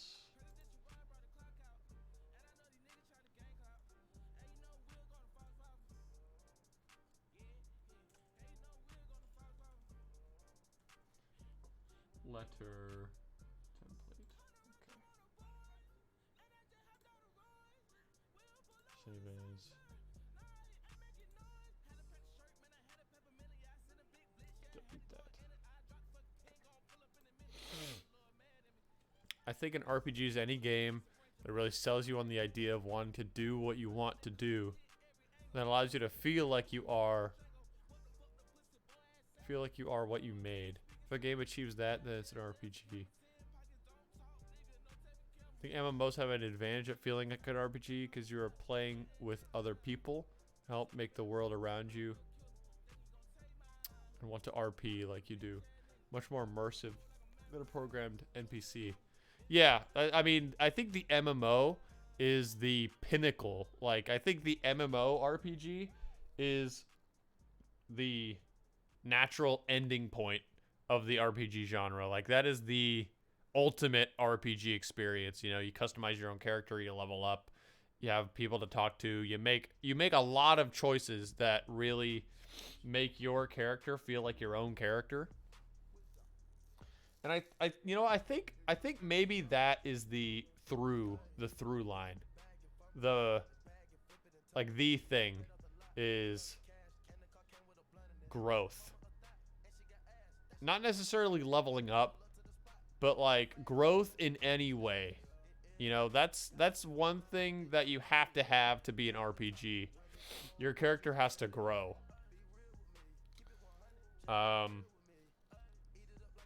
Letter template. Okay. Save as. Delete that. I think an RPG is any game that really sells you on the idea of wanting to do what you want to do. That allows you to feel like you are what you made. If a game achieves that, then it's an RPG. I think MMOs have an advantage at feeling like an RPG because you are playing with other people to help make the world around you and want to RP like you do. Much more immersive than a programmed NPC. Yeah, I mean, I think the MMO is the pinnacle. Like, I think the MMO RPG is the natural ending point of the RPG genre. Like, that is the ultimate RPG experience. You know, you customize your own character, you level up, you have people to talk to, you make a lot of choices that really make your character feel like your own character. And I think maybe that is the through line. The thing is growth. Not necessarily leveling up, but like growth in any way. You know, that's one thing that you have to be an RPG. Your character has to grow.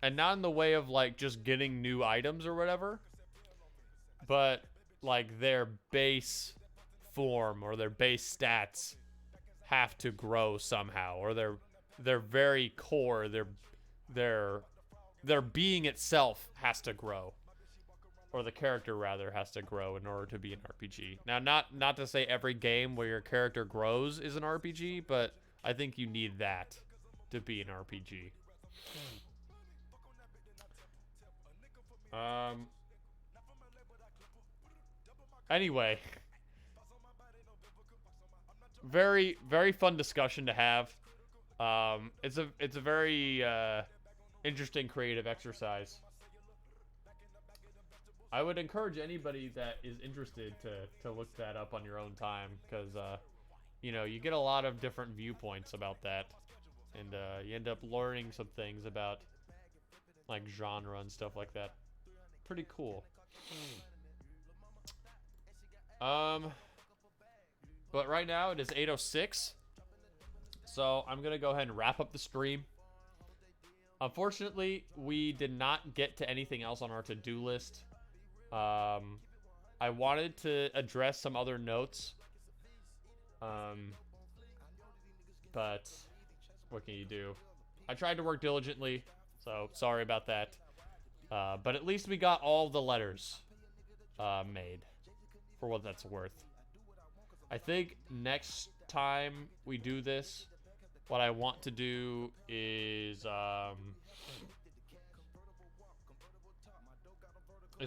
And not in the way of like just getting new items or whatever, but like their base form or their base stats have to grow somehow, or their very core, their being itself has to grow, or the character rather has to grow in order to be an RPG. Now, not to say every game where your character grows is an RPG, but I think you need that to be an RPG. Anyway, very, very fun discussion to have. It's a very interesting creative exercise. I would encourage anybody that is interested to look that up on your own time, because you know, you get a lot of different viewpoints about that, and you end up learning some things about like genre and stuff like that. Pretty cool. But right now it is 8:06, so I'm gonna go ahead and wrap up the stream. Unfortunately, we did not get to anything else on our to-do list. I wanted to address some other notes, but what can you do? I tried to work diligently, so sorry about that. But at least we got all the letters made, for what that's worth. I think next time we do this, what I want to do is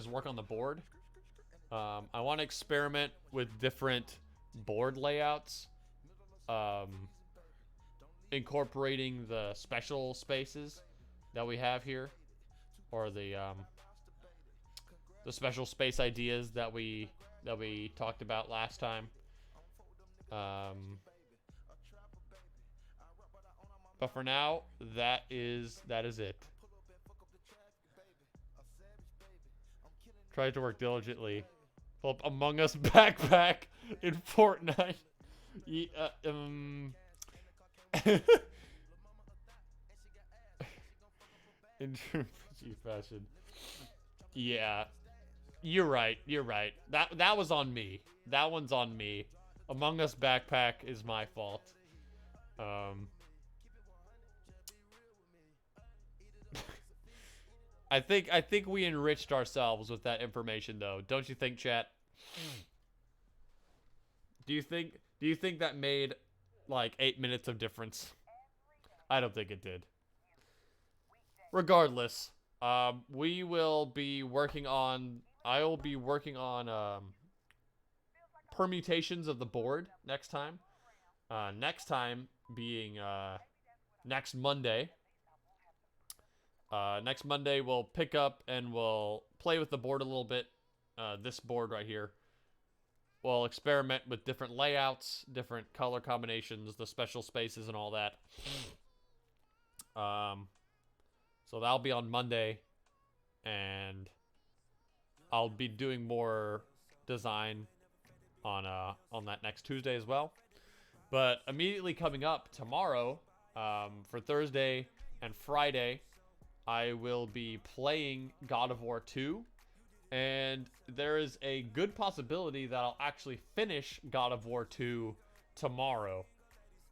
work on the board. I want to experiment with different board layouts, incorporating the special spaces that we have here, or the special space ideas that we talked about last time. But for now, that is it. Tried to work diligently. Pull up Among Us backpack in Fortnite. In true PG fashion. Yeah. You're right. That was on me. That one's on me. Among Us backpack is my fault. I think we enriched ourselves with that information, though. Don't you think, chat? Do you think that made like 8 minutes of difference? I don't think it did. Regardless, we will be working on. I will be working on permutations of the board next time. Next time being next Monday. Next Monday we'll pick up and we'll play with the board a little bit. This board right here. We'll experiment with different layouts, different color combinations, the special spaces and all that. So that'll be on Monday, and I'll be doing more design on that next Tuesday as well. But immediately coming up tomorrow, for Thursday and Friday, I will be playing God of War 2, and there is a good possibility that I'll actually finish God of War 2 tomorrow.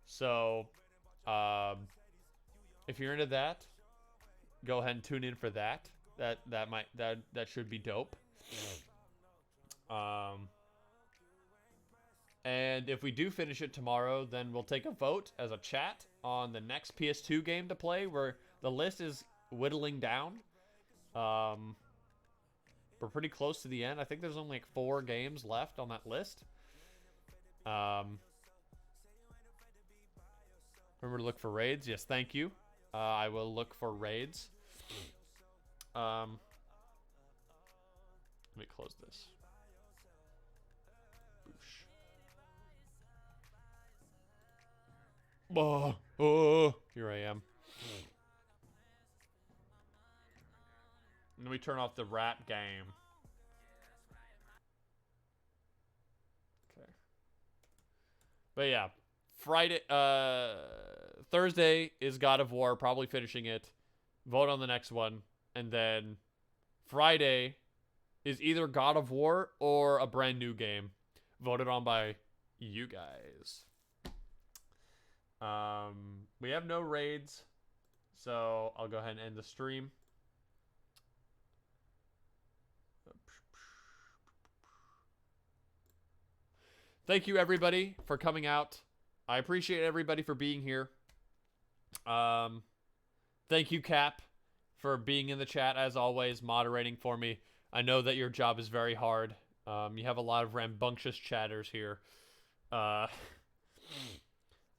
So, if you're into that, go ahead and tune in for that. That should be dope. And if we do finish it tomorrow, then we'll take a vote as a chat on the next PS2 game to play, where the list is whittling down. We're pretty close to the end. I think there's only like 4 games left on that list. Remember to look for raids. Yes, thank you. I will look for raids. Let me close this. Boosh. Oh, here I am. Let me turn off the rap game. Okay. But yeah, Thursday is God of War, probably finishing it. Vote on the next one. And then Friday is either God of War or a brand new game voted on by you guys. We have no raids, so I'll go ahead and end the stream. Thank you, everybody, for coming out. I appreciate everybody for being here. Thank you, Cap, for being in the chat, as always, moderating for me. I know that your job is very hard. You have a lot of rambunctious chatters here.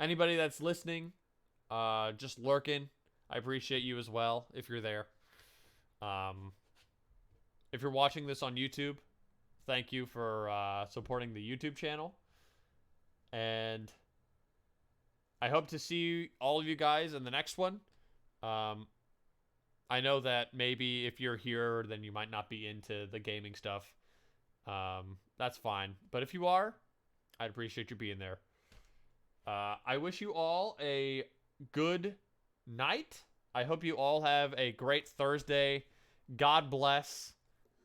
Anybody that's listening, just lurking, I appreciate you as well, if you're there. If you're watching this on YouTube, thank you for supporting the YouTube channel. And I hope to see all of you guys in the next one. I know that maybe if you're here, then you might not be into the gaming stuff. That's fine. But if you are, I'd appreciate you being there. I wish you all a good night. I hope you all have a great Thursday. God bless.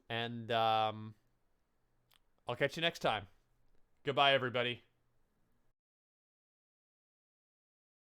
And I'll catch you next time. Goodbye, everybody.